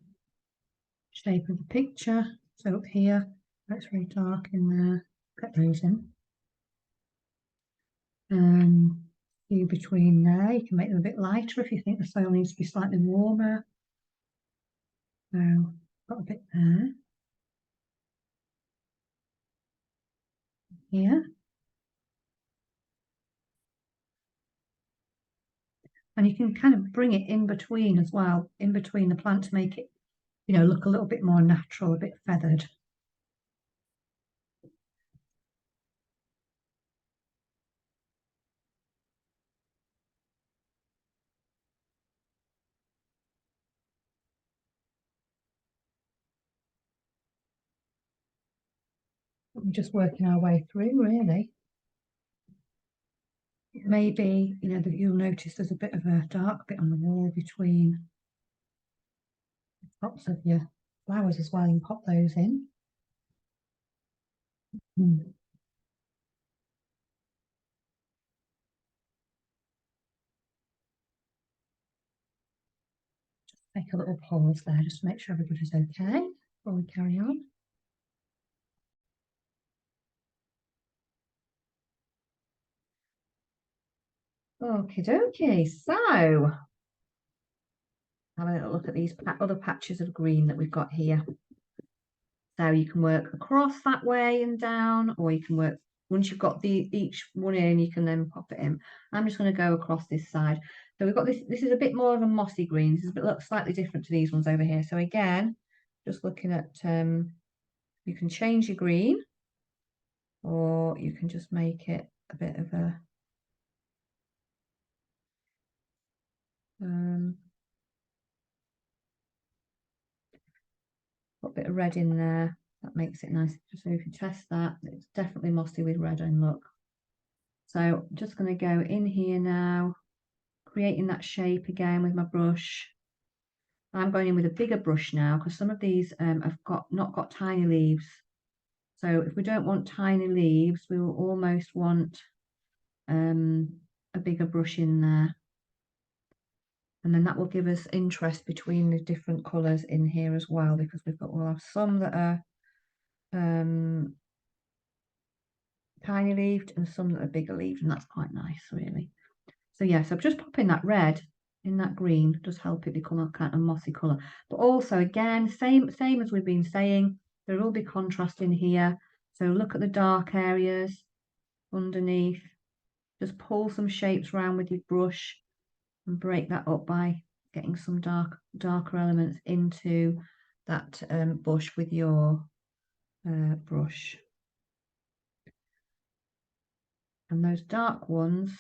shape of the picture. So up here, that's very dark in there. Get those in. Few between there. You can make them a bit lighter if you think the soil needs to be slightly warmer. So got a bit there. Here. And you can kind of bring it in between as well, in between the plant to make it, you know, look a little bit more natural, a bit feathered. We're just working our way through, really. Maybe, you know, that you'll notice there's a bit of a dark bit on the wall between the tops of your flowers as well. You can pop those in. Mm. Take a little pause there just to make sure everybody's okay before we carry on. Okie dokie, so have a little look at these other patches of green that we've got here. So you can work across that way and down, or you can work, once you've got each one in, you can then pop it in. I'm just going to go across this side. So we've got this is a bit more of a mossy green. This is a bit slightly different to these ones over here. So again, just looking at, you can change your green, or you can just make it a bit of a, put a bit of red in there. That makes it nice. Just so you can test that. It's definitely mossy with red in, look. So I'm just going to go in here now, creating that shape again with my brush. I'm going in with a bigger brush now because some of these have not got tiny leaves. So if we don't want tiny leaves, we will almost want a bigger brush in there. And then that will give us interest between the different colours in here as well, because we'll have some that are tiny leaved and some that are bigger leaved, and that's quite nice, really. So yeah, so just popping that red in that green does help it become a kind of mossy colour. But also, again, same as we've been saying, there will be contrast in here. So look at the dark areas underneath. Just pull some shapes around with your brush and break that up by getting some darker elements into that bush with your brush. And those dark ones,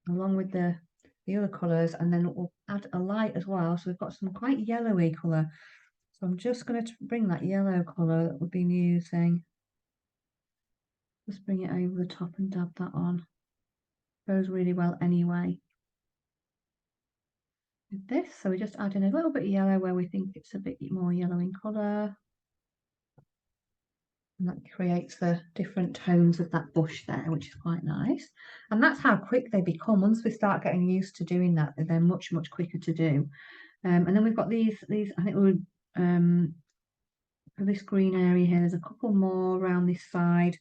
along with the other colours, and then we'll add a light as well. So we've got some quite yellowy colour. So I'm just going to bring that yellow colour that we've been using. Just bring it over the top and dab that on. Goes really well anyway with this. So we're just adding a little bit of yellow where we think it's a bit more yellow in colour. And that creates the different tones of that bush there, which is quite nice. And that's how quick they become. Once we start getting used to doing that, they're much, much quicker to do. And then we've got these I think we're for this green area here, there's a couple more around this side.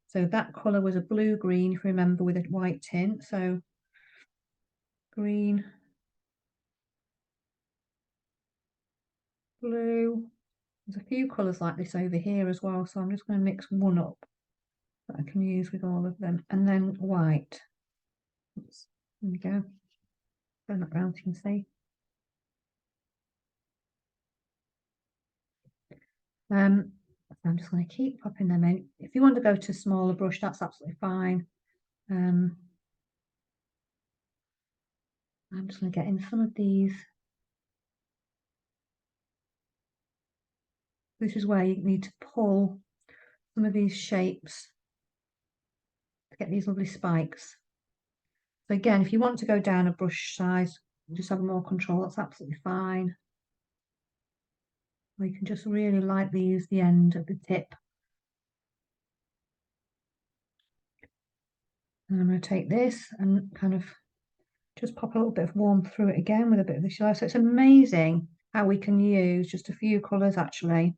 So that colour was a blue green, if you remember, with a white tint. So green, blue. There's a few colours like this over here as well. So I'm just going to mix one up that I can use with all of them. And then white. Oops, there we go. Turn that round so you can see. I'm just going to keep popping them in. If you want to go to smaller brush, that's absolutely fine. I'm just going to get in some of these. This is where you need to pull some of these shapes to get these lovely spikes. So again, if you want to go down a brush size, just have more control, that's absolutely fine. We can just really lightly use the end of the tip. And I'm going to take this and kind of just pop a little bit of warmth through it again with a bit of this yellow. So it's amazing how we can use just a few colours actually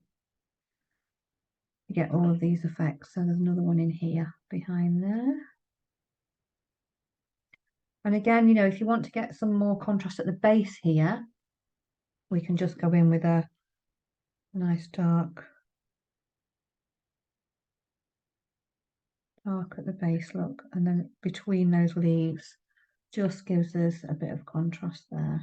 to get all of these effects. So there's another one in here behind there. And again, you know, if you want to get some more contrast at the base here, we can just go in with a nice dark at the base look, and then between those leaves just gives us a bit of contrast there.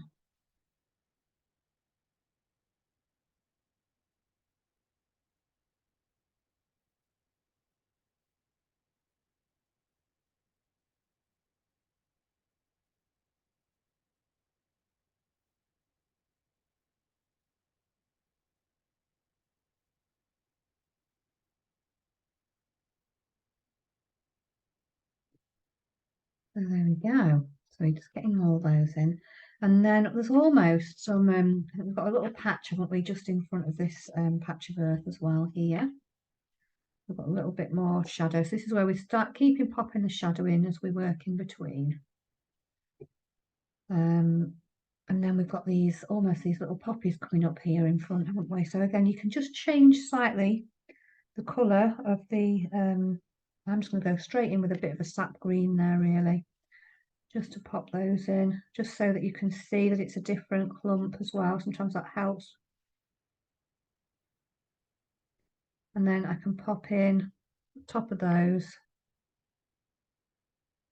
So there we go. So just getting all those in. And then there's almost some, we've got a little patch, haven't we, just in front of this patch of earth as well here. We've got a little bit more shadow. So this is where we start popping the shadow in as we work in between. And then we've got these, almost these little poppies coming up here in front, haven't we? So again, you can just change slightly the colour of the, I'm just going to go straight in with a bit of a sap green there, really. Just to pop those in, just so that you can see that it's a different clump as well. Sometimes that helps. And then I can pop in the top of those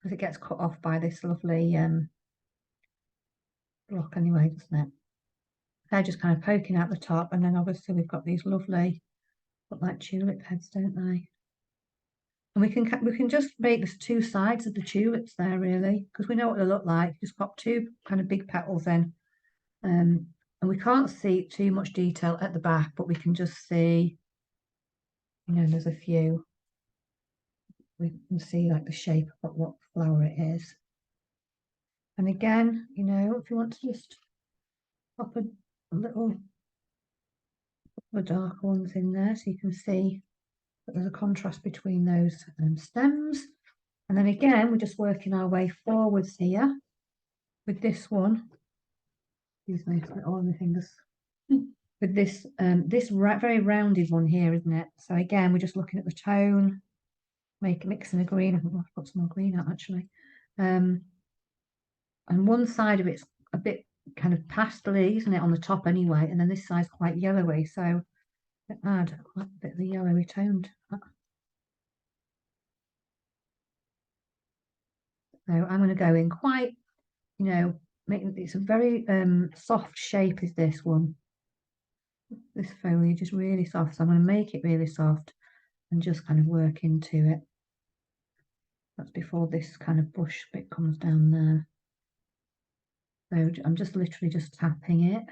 as it gets cut off by this lovely block anyway, doesn't it? They're just kind of poking out the top, and then obviously we've got these lovely, look like tulip heads, don't they? And we can just make this two sides of the tulips there, really, because we know what they look like. Just pop two kind of big petals in. And we can't see too much detail at the back, but we can just see, you know, there's a few. We can see like the shape of what flower it is. And again, you know, if you want to just pop a little the darker ones in there so you can see that there's a contrast between those stems. And then again, we're just working our way forwards here with this one. Excuse me, all my fingers. With this, very rounded one here, isn't it? So again, we're just looking at the tone, mixing a green. I think I'll put some more green out actually. And one side of it's a bit kind of pastely, isn't it, on the top anyway, and then this side's quite yellowy, so add a bit of the yellowy tone to that. So I'm going to go in quite, you know, it's a very soft shape is this one. This foliage is really soft, so I'm going to make it really soft and just kind of work into it. That's before this kind of bush bit comes down there. So I'm just literally just tapping it,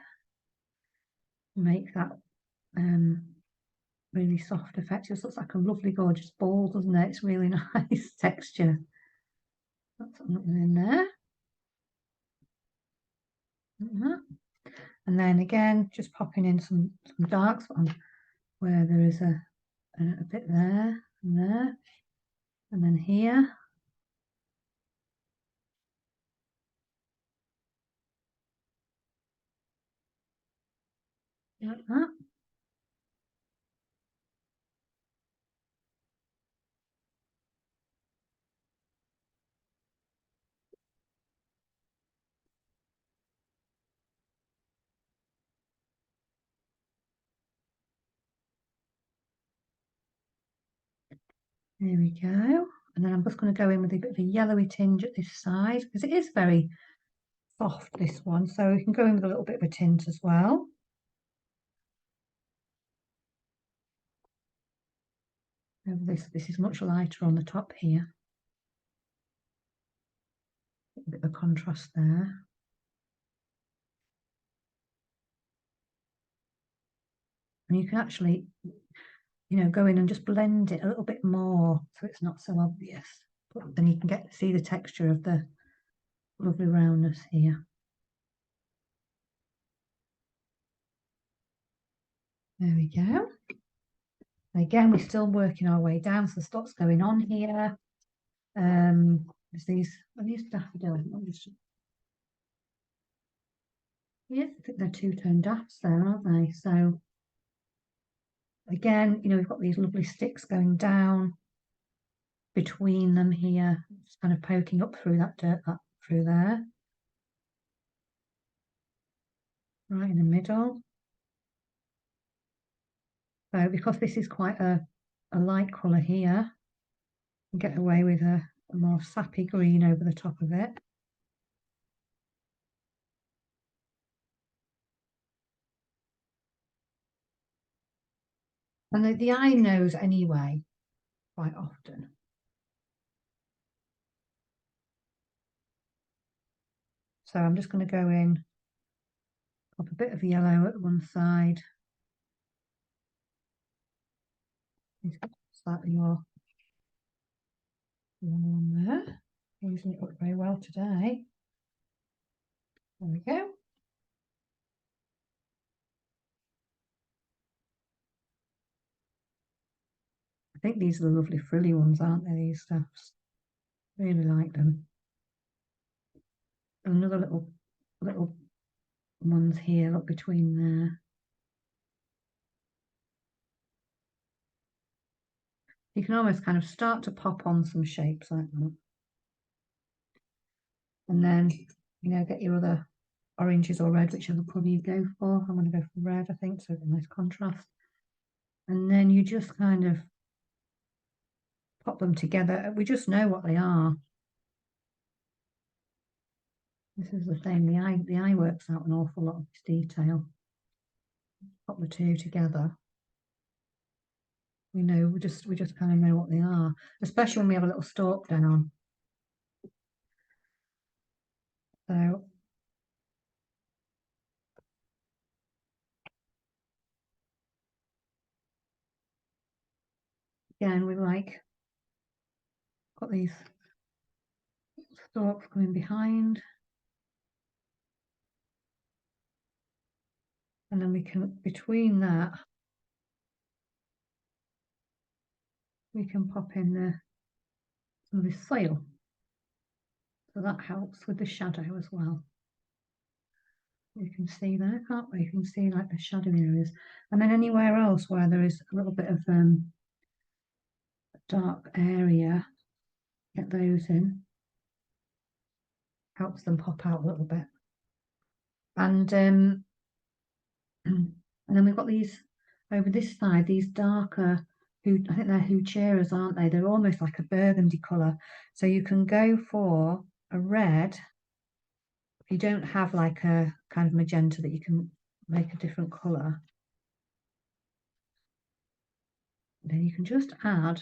make that really soft effect. It just looks like a lovely, gorgeous ball, doesn't it? It's really nice texture. That's something in there. And then again, just popping in some darks on where there is a bit there and there, and then here. Like that. There we go. And then I'm just going to go in with a bit of a yellowy tinge at this side because it is very soft, this one. So we can go in with a little bit of a tint as well. And this is much lighter on the top here. A bit of a contrast there. And you can actually, you know, go in and just blend it a little bit more so it's not so obvious. But then you can see the texture of the lovely roundness here. There we go. Again, we're still working our way down, so there's lots going on here. There's these daffodils. Yeah, I think they're two-tone daffs there, aren't they? So again, you know, we've got these lovely sticks going down between them here, just kind of poking up through that dirt, through there, right in the middle. So because this is quite a light colour here, you get away with a more sappy green over the top of it. And the eye knows anyway, quite often. So I'm just going to go in, pop a bit of yellow at one side. Slightly more on there. Using it up very well today. There we go. I think these are the lovely frilly ones, aren't they, these stuffs? Really like them. Another little ones here, look between there. You can almost kind of start to pop on some shapes like that. And then, you know, get your other oranges or red, whichever colour you go for. I'm going to go for red, I think, so it's a nice contrast. And then you just kind of pop them together. We just know what they are. This is the thing, the eye works out an awful lot of this detail. Pop the two together. We know, we just kind of know what they are, especially when we have a little stalk down. So again, we like got these stalks coming behind, and then we can, between that, we can pop in some of this soil, so that helps with the shadow as well. You can see there, can't we? You can see like the shadow areas, and then anywhere else where there is a little bit of dark area, get those in. Helps them pop out a little bit. And and then we've got these over this side, these darker, I think they're hoocheras, aren't they? They're almost like a burgundy colour. So you can go for a red. If you don't have like a kind of magenta that you can make a different colour, then you can just add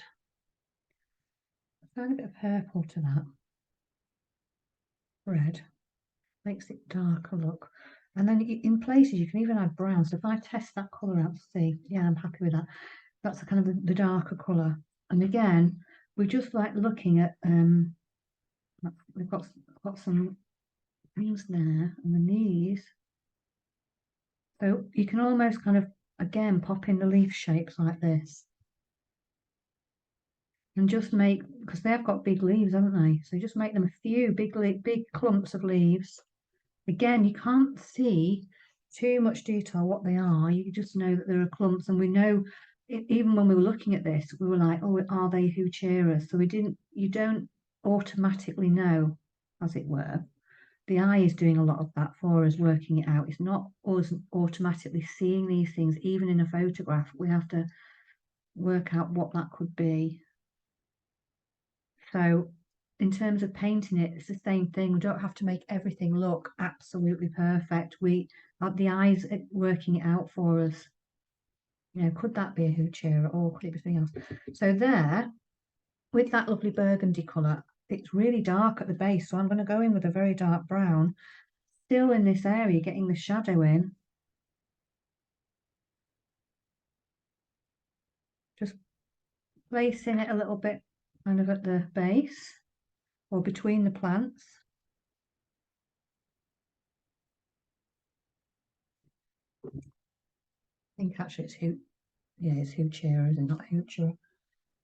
a tiny bit of purple to that red. Makes it darker look. And then in places you can even add brown. So if I test that colour out to see, yeah, I'm happy with that. That's the kind of the darker colour. And again, we're just like looking at we've got some things there, and then these. So you can almost kind of again pop in the leaf shapes like this. And just make, because they have got big leaves, haven't they? So just make them a few big clumps of leaves. Again, you can't see too much detail what they are. You just know that there are clumps, and we know even when we were looking at this, we were like, oh, are they hoocheras? So you don't automatically know, as it were. The eye is doing a lot of that for us, working it out. It's not us automatically seeing these things, even in a photograph. We have to work out what that could be. So in terms of painting it, it's the same thing. We don't have to make everything look absolutely perfect. We the eyes working it out for us. You know, could that be a hoochera or could it be something else? So there, with that lovely burgundy colour, it's really dark at the base. So I'm going to go in with a very dark brown, still in this area, getting the shadow in. Just placing it a little bit kind of at the base or between the plants. think actually it's yeah, it's Hoochera, isn't it? Not Hoochera.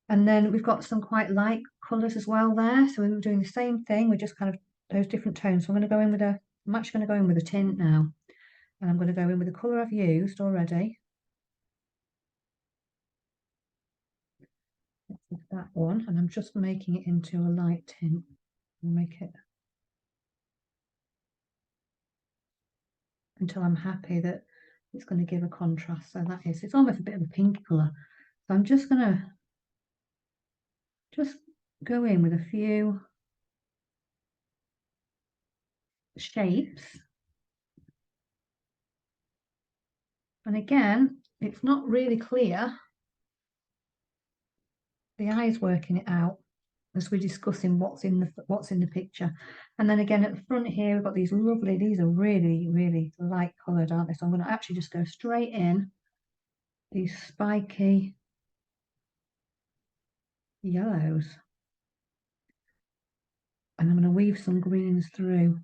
And then we've got some quite light colours as well there. So we're doing the same thing. We're just kind of those different tones. So I'm going to go in with I'm actually going to go in with a tint now. And I'm going to go in with the colour I've used already. That one. And I'm just making it into a light tint. I'll make it until I'm happy that it's going to give a contrast. So that is, it's almost a bit of a pink colour. So I'm just going to just go in with a few shapes. And again, it's not really clear. The eye's working it out as we're discussing what's in the picture. And then again at the front here, we've got these lovely, these are really, really light coloured, aren't they? So I'm going to actually just go straight in these spiky yellows. And I'm going to weave some greens through.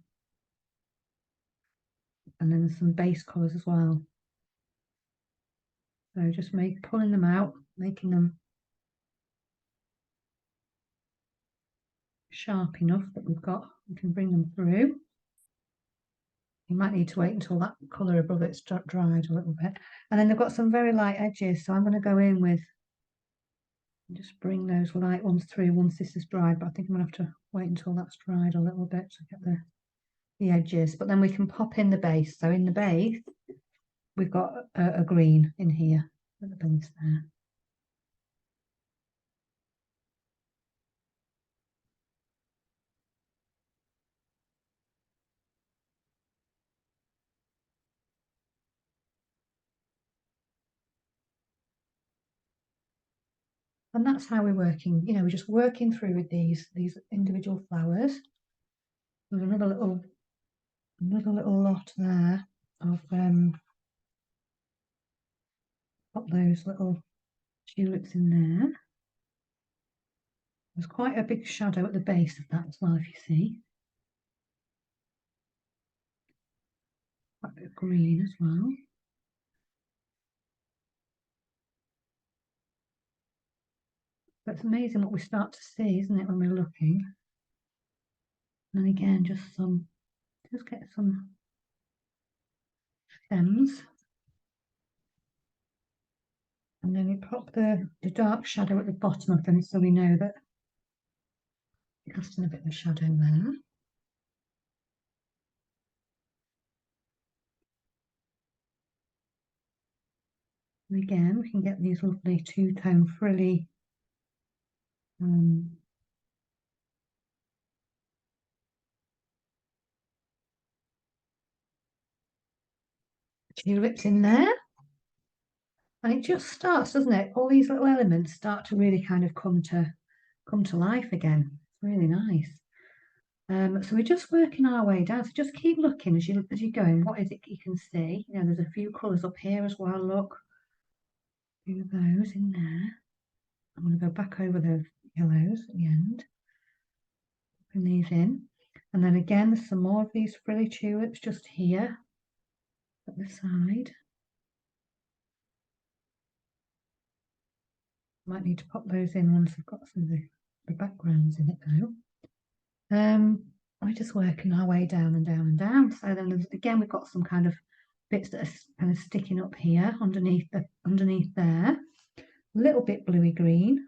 And then some base colours as well. So just pulling them out, making them sharp enough that we can bring them through. You might need to wait until that colour above it's dried a little bit. And then they've got some very light edges, so I'm going to go in with, just bring those light ones through once this is dried, but I think I'm going to have to wait until that's dried a little bit to get the edges. But then we can pop in the base. So in the base, we've got a green in here at the base there. And that's how we're working. You know, we're just working through with these individual flowers. There's another little lot there of got those little tulips in there. There's quite a big shadow at the base of that as well, if you see. Quite a bit of green as well. But it's amazing what we start to see, isn't it, when we're looking? And again, just get some stems. And then we pop the dark shadow at the bottom of them so we know that it casting a bit of a shadow there. And again, we can get these lovely two-tone frilly tulips in there. And it just starts, doesn't it? All these little elements start to really kind of come to life again. It's really nice. So we're just working our way down. So just keep looking as you're going. What is it you can see? You know, there's a few colours up here as well. Look, a few of those in there. I'm going to go back over the yellows at the end. Putting these in. And then again, there's some more of these frilly tulips just here at the side. Might need to pop those in once I've got some of the backgrounds in it though. We're just working our way down and down and down. So then again, we've got some kind of bits that are kind of sticking up here underneath there. A little bit bluey green.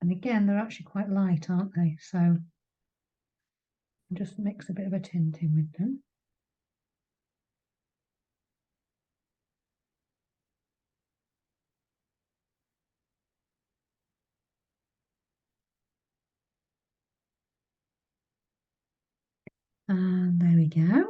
And again, they're actually quite light, aren't they? So just mix a bit of a tint in with them. And there we go.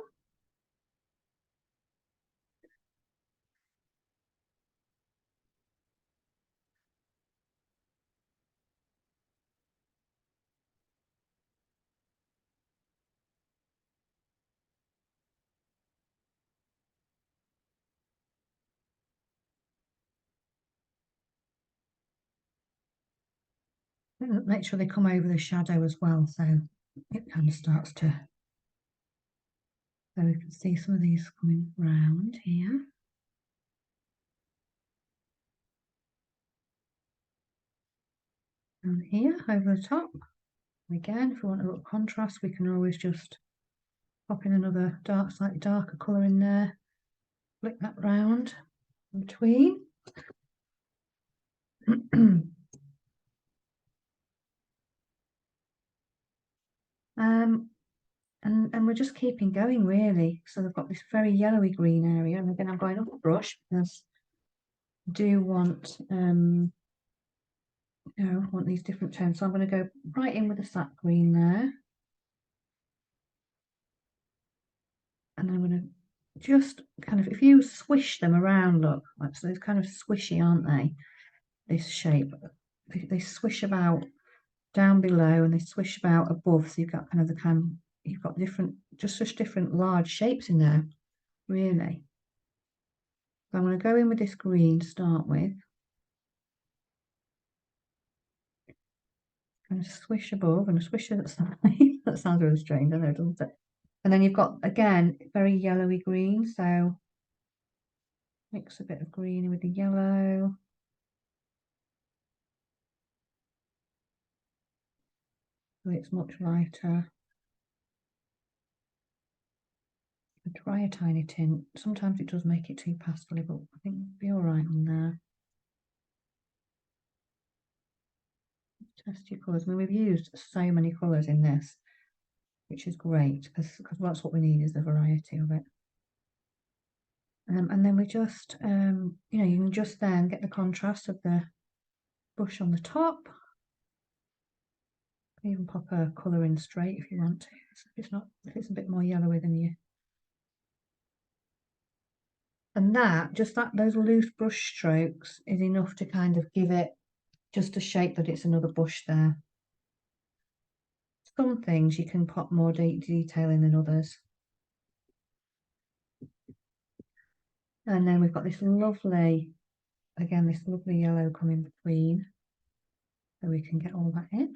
Make sure they come over the shadow as well, so it kind of starts to So we can see some of these coming round here. And here over the top. Again, if we want a little contrast, we can always just pop in another slightly darker colour in there, flick that round in between. And we're just keeping going really. So they've got this very yellowy green area, and again I'm going up the brush because I do want want these different tones. So I'm going to go right in with the sap green there, and I'm going to just kind of, if you swish them around, look, like, so they're kind of swishy, aren't they? This shape, they swish about down below and they swish about above, so you've got kind of you've got different, just different large shapes in there, really. So I'm going to go in with this green to start with. Kind of swish above and a swish at the side. That sounds really strange, I know, doesn't it? And then you've got, again, very yellowy green, so mix a bit of green with the yellow. So it's much lighter. Try a tiny tint. Sometimes it does make it too pastel, but I think it'll be all right on there. Test your colours. I mean, we've used so many colours in this, which is great because that's what we need, is the variety of it. And then we just, you can just then get the contrast of the bush on the top. Even pop a colour in straight if you want to. If it's a bit more yellowy than you. And those loose brush strokes is enough to kind of give it just a shape that it's another bush there. Some things you can pop more detail in than others. And then we've got this lovely, again, this lovely yellow coming between, so we can get all that in.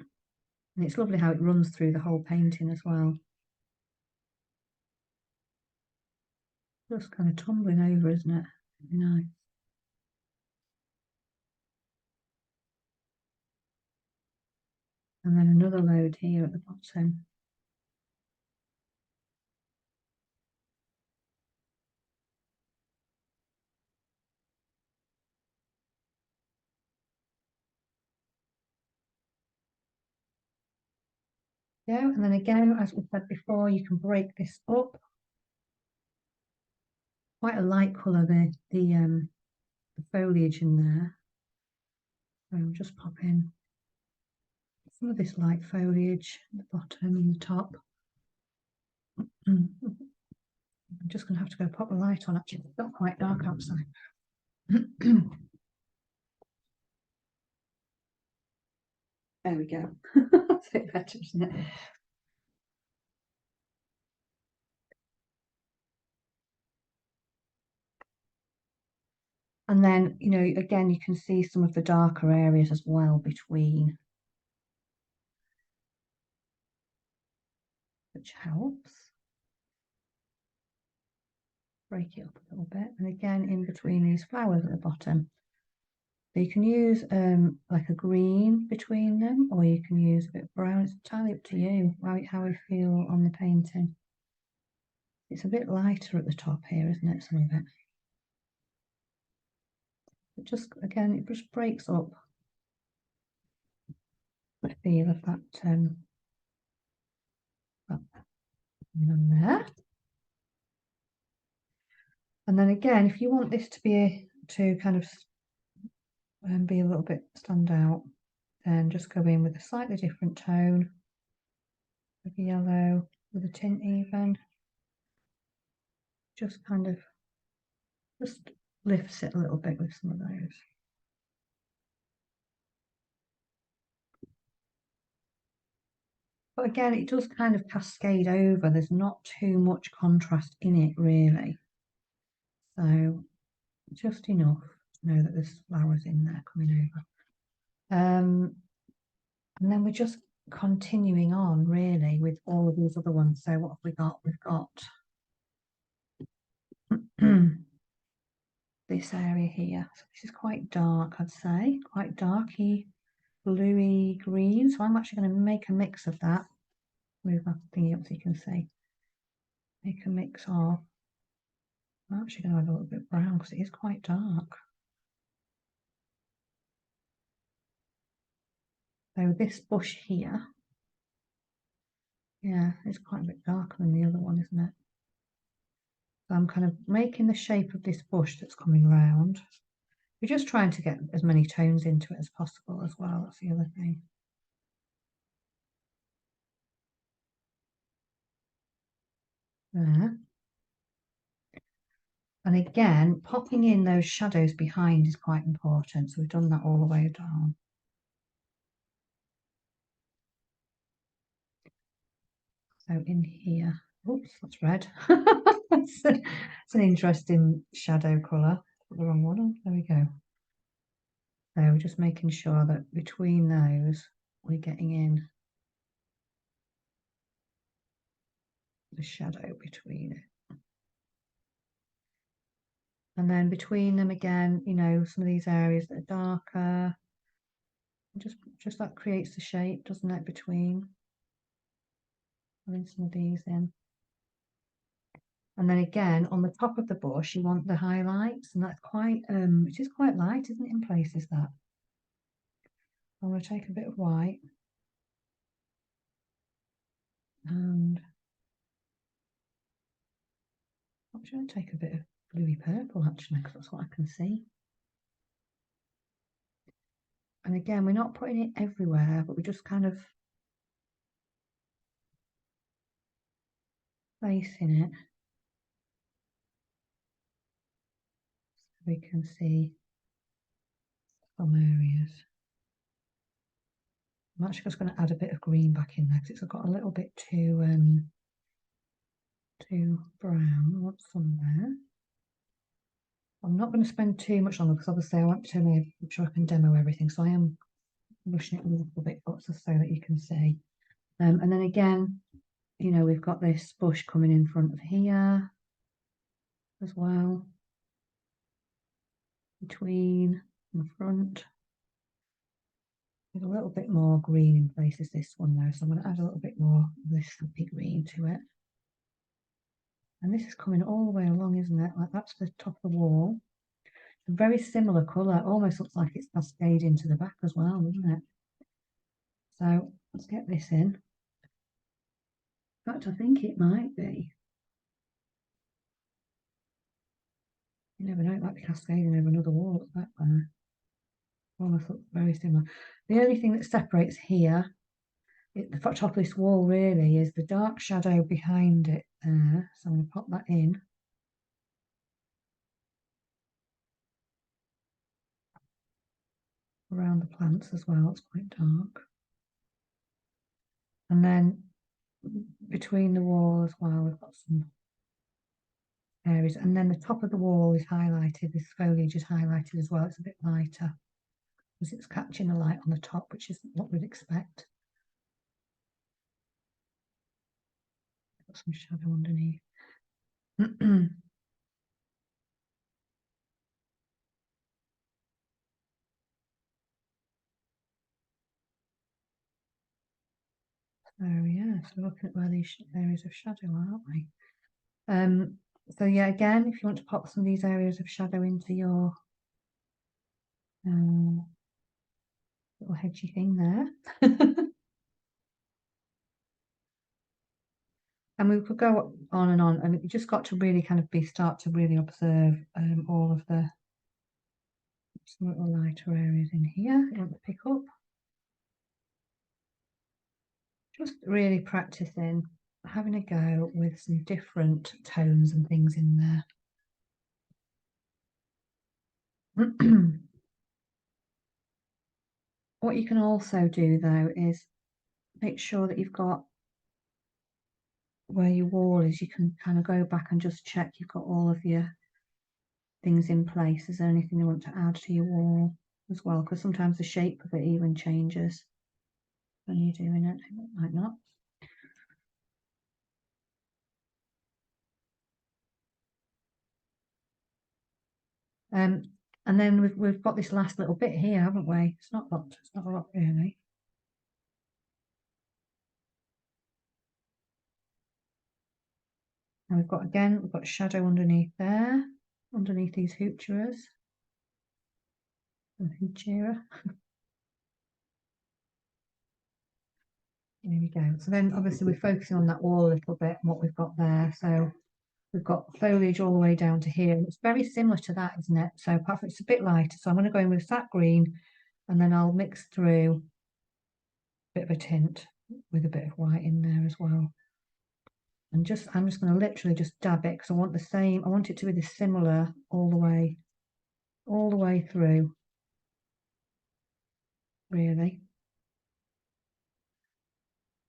And it's lovely how it runs through the whole painting as well. Just kind of tumbling over, isn't it? Nice. And then another load here at the bottom. And then again, as we said before, you can break this up. Quite a light colour, the foliage in there. So I'll just pop in some of this light foliage at the bottom and the top. I'm just going to have to go pop the light on, actually. It's not quite dark outside. There we go. That's a bit better, isn't it? And then, again, you can see some of the darker areas as well between, which helps. Break it up a little bit. And again, in between these flowers at the bottom. So you can use like a green between them, or you can use a bit of brown. It's entirely up to you how you feel on the painting. It's a bit lighter at the top here, isn't it, some of it? But just, again, it just breaks up the feel of that on there. And then again, if you want this to kind of be a little bit stand out, then just go in with a slightly different tone of yellow with a tint even. Just kind of lifts it a little bit with some of those. But again, it does kind of cascade over. There's not too much contrast in it, really. So just enough to know that there's flowers in there coming over. And then we're just continuing on, really, with all of these other ones. So what have we got? We've got this area here. So this is quite dark, I'd say, quite darky, bluey green. So I'm actually going to make a mix of that. Move my thingy up so you can see. Make a mix of. I'm actually going to add a little bit of brown because it is quite dark. So this bush here, yeah, it's quite a bit darker than the other one, isn't it? So I'm kind of making the shape of this bush that's coming round. We're just trying to get as many tones into it as possible as well. That's the other thing. There. And again, popping in those shadows behind is quite important. So we've done that all the way down. So in here, oops, that's red. It's an interesting shadow colour. Put the wrong one on. There we go. So we're just making sure that between those, we're getting in the shadow between it. And then between them again, you know, some of these areas that are darker, just that creates the shape, doesn't it, between. Putting some of these in. And then again, on the top of the bush, you want the highlights, and that's quite, it is quite light, isn't it, in places that. I'm going to take a bit of white and I'm going to take a bit of bluey purple actually, because that's what I can see. And again, we're not putting it everywhere, but we're just kind of placing it so we can see some areas. I'm actually just going to add a bit of green back in there because it's got a little bit too brown. I want some there. I'm not going to spend too much longer because obviously I want to make sure I can demo everything, so I am rushing it a little bit up just so that you can see. And then again, you know, we've got this bush coming in front of here as well, between and front. There's a little bit more green in places, this one though, so I'm going to add a little bit more of this happy green to it. And this is coming all the way along, isn't it? Like that's the top of the wall. A very similar colour, almost looks like it's cascaded into the back as well, doesn't it? So let's get this in. In fact, I think it might be. You never know, it might be cascading over another wall at the back there. Almost looks very similar. The only thing that separates here, the top of this wall really, is the dark shadow behind it there. So I'm going to pop that in. Around the plants as well, it's quite dark. And then between the wall as well, we've got some areas. And then the top of the wall is highlighted, this foliage is highlighted as well. It's a bit lighter because it's catching the light on the top, which is what we'd expect. Got some shadow underneath. So yeah, so looking at where these areas of shadow are, aren't we? So yeah, again, if you want to pop some of these areas of shadow into your little hedgy thing there. And we could go on, and you just got to really kind of start to really observe all of the some little lighter areas in here you want to pick up. Just really practicing having a go with some different tones and things in there. What you can also do though is make sure that you've got where your wall is, you can kind of go back and just check you've got all of your things in place. Is there anything you want to add to your wall as well? Because sometimes the shape of it even changes when you're doing it. It might not. And then we've got this last little bit here, haven't we? It's not a lot really. And we've got shadow underneath there, underneath these hoocherers. Hoocherer. There we go. So then obviously we're focusing on that wall a little bit and what we've got there. So we've got foliage all the way down to here. It's very similar to that, isn't it? So apart from it's a bit lighter. So I'm going to go in with that green and then I'll mix through a bit of a tint with a bit of white in there as well. And I'm just going to literally just dab it because I want I want it to be this similar all the way through, really.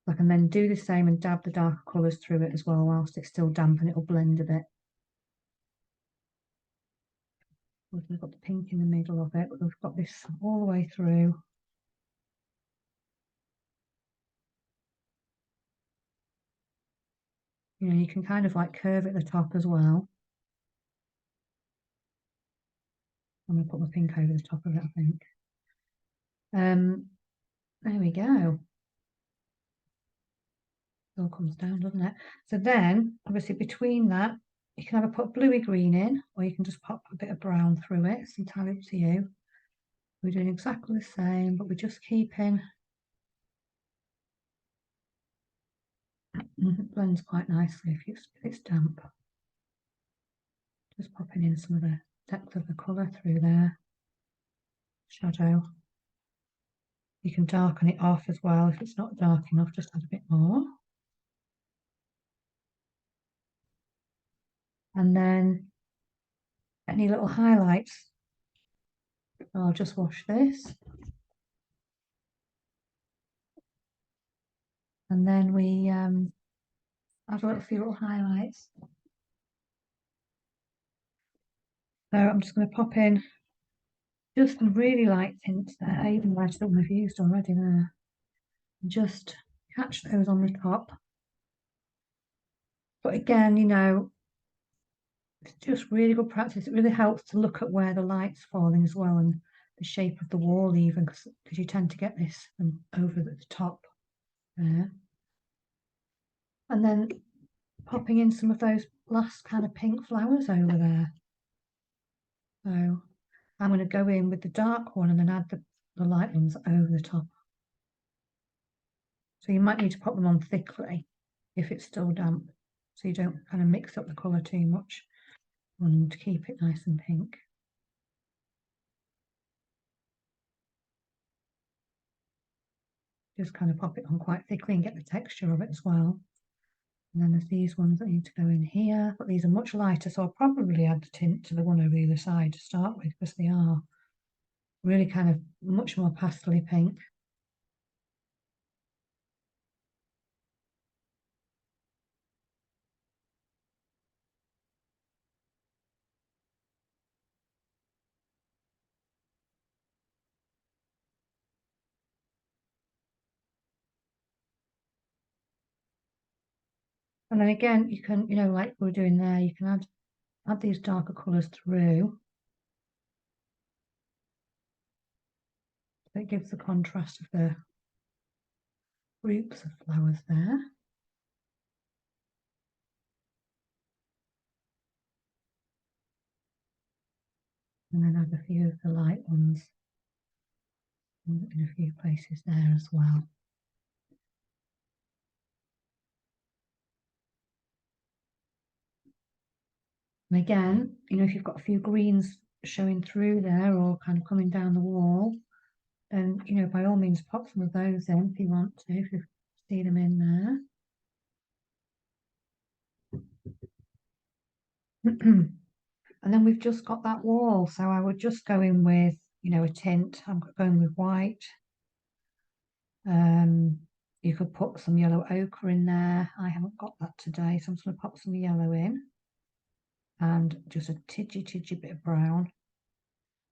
I can then do the same and dab the darker colours through it as well whilst it's still damp and it'll blend a bit. We've got the pink in the middle of it, but we've got this all the way through. You know, you can kind of like curve at the top as well. I'm going to put my pink over the top of it, I think. There we go. It all comes down, doesn't it? So then, obviously, between that, you can either put bluey green in, or you can just pop a bit of brown through it. It's entirely up to you. We're doing exactly the same, but we're just keeping. It blends quite nicely if it's damp. Just popping in some of the depth of the colour through there. Shadow. You can darken it off as well. If it's not dark enough, just add a bit more. And then any little highlights. I'll just wash this. And then we add a few little highlights. So I'm just going to pop in just some really light tints there, even lighter than we've used already there. And just catch those on the top. But again, you know, it's just really good practice. It really helps to look at where the light's falling as well and the shape of the wall even, because you tend to get this over the top there. And then popping in some of those last kind of pink flowers over there. So I'm going to go in with the dark one and then add the light ones over the top. So you might need to pop them on thickly if it's still damp, so you don't kind of mix up the colour too much and keep it nice and pink. Just kind of pop it on quite thickly and get the texture of it as well. And then there's these ones that need to go in here, but these are much lighter, so I'll probably add the tint to the one over the other side to start with, because they are really kind of much more pastel-y pink. And then again, you can, you know, like we're doing there, you can add these darker colours through. So it gives the contrast of the groups of flowers there. And then add a few of the light ones in a few places there as well. And again, you know, if you've got a few greens showing through there or kind of coming down the wall, then, you know, by all means pop some of those in if you want to, if you see them in there. And then we've just got that wall, so I would just go in with, you know, a tint. I'm going with white. You could put some yellow ochre in there. I haven't got that today, so I'm just going to pop some yellow in and just a tidgy bit of brown.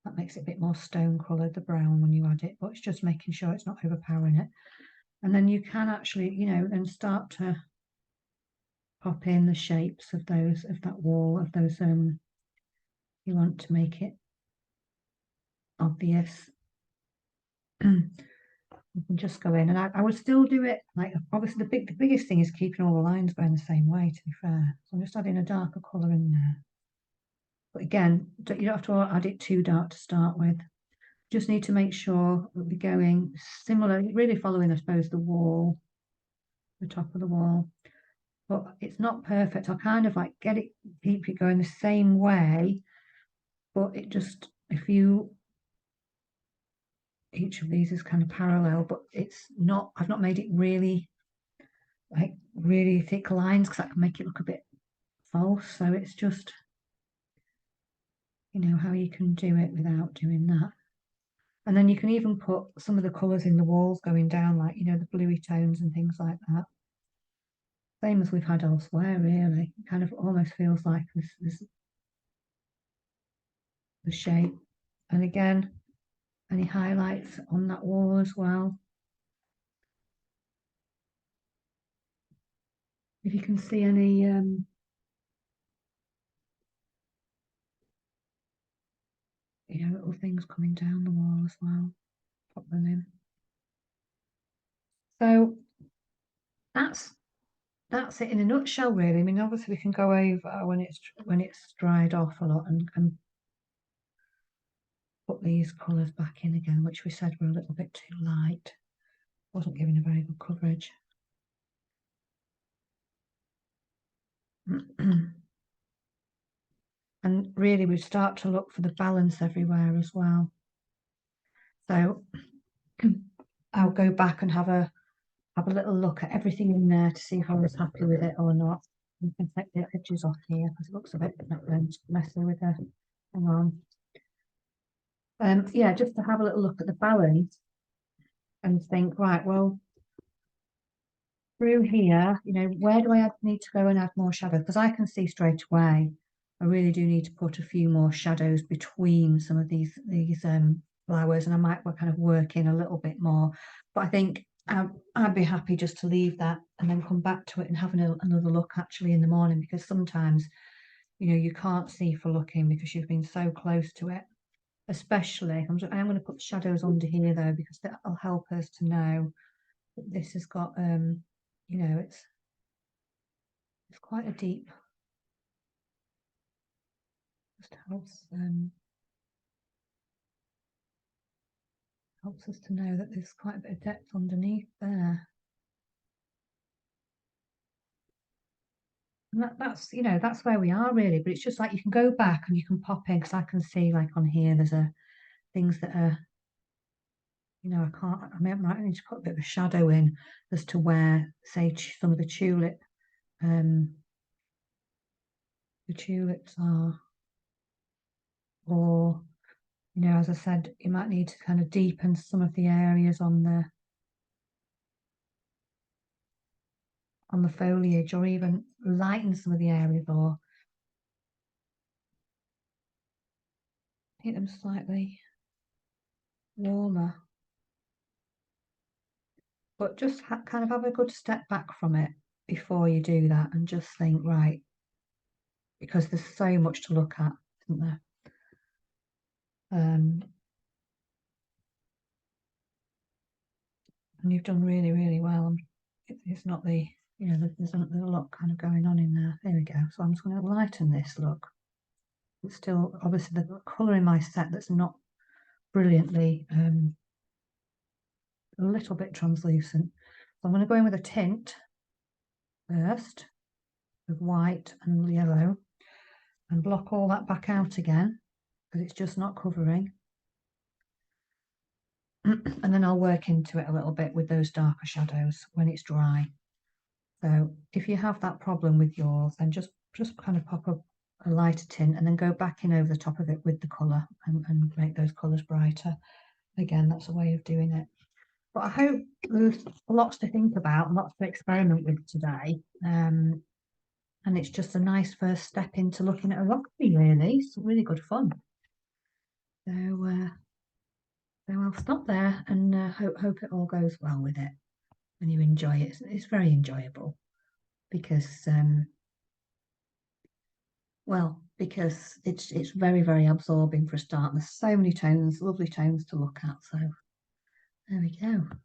That makes it a bit more stone coloured, the brown, when you add it, but it's just making sure it's not overpowering it. And then you can actually, you know, then start to pop in the shapes of that wall, of those, you want to make it obvious. You can just go in, and I would still do it like, obviously the biggest thing is keeping all the lines going the same way, to be fair. So I'm just adding a darker colour in there. But again, you don't have to add it too dark to start with. Just need to make sure that we're going similar, really following, I suppose, the wall, the top of the wall. But it's not perfect. I'll kind of like keep it going the same way, but it just, each of these is kind of parallel, but it's not, I've not made it really, like really thick lines, because that can make it look a bit false. So it's just, how you can do it without doing that. And then you can even put some of the colours in the walls going down, like, the bluey tones and things like that. Same as we've had elsewhere, really. It kind of almost feels like this the shape. And again, any highlights on that wall as well. If you can see any little things coming down the wall as well, pop them in. So that's it in a nutshell, really. I mean, obviously we can go over when it's dried off a lot and put these colours back in again, which we said were a little bit too light. Wasn't giving a very good coverage. And really we start to look for the balance everywhere as well. So I'll go back and have a little look at everything in there to see if I was happy with it or not. You can take the edges off here because it looks a bit messy with the, hang on. Yeah, just to have a little look at the balance and think, right, well, through here, where do I need to go and add more shadow? Because I can see straight away, I really do need to put a few more shadows between some of these flowers, and I might kind of work in a little bit more. But I think I'd be happy just to leave that and then come back to it and have another look actually in the morning, because sometimes, you can't see for looking because you've been so close to it. Especially, I am going to put shadows under here though, because that'll help us to know that this has got, it's quite a deep, just helps us to know that there's quite a bit of depth underneath there. And that's where we are really, but it's just like you can go back and you can pop in, because I can see like on here there's things that are, I might need to put a bit of a shadow in as to where, say, some of the tulips are, or as I said, you might need to kind of deepen some of the areas on the foliage, or even lighten some of the areas, or make them slightly warmer. But just kind of have a good step back from it before you do that, and just think, right, because there's so much to look at, isn't there? And you've done really, really well. It's not there's a lot kind of going on in there. There we go. So I'm just going to lighten this look. It's still obviously the colour in my set that's not brilliantly a little bit translucent. So I'm going to go in with a tint first of white and yellow and block all that back out again, because it's just not covering. And then I'll work into it a little bit with those darker shadows when it's dry. So if you have that problem with yours, then just kind of pop a lighter tint and then go back in over the top of it with the colour and make those colours brighter. Again, that's a way of doing it. But I hope there's lots to think about and lots to experiment with today. And it's just a nice first step into looking at a rockery, really. It's really good fun. So I'll stop there and hope it all goes well with it and you enjoy it. It's very enjoyable because Well, because it's very, very absorbing for a start. There's so many tones, lovely tones to look at. So there we go.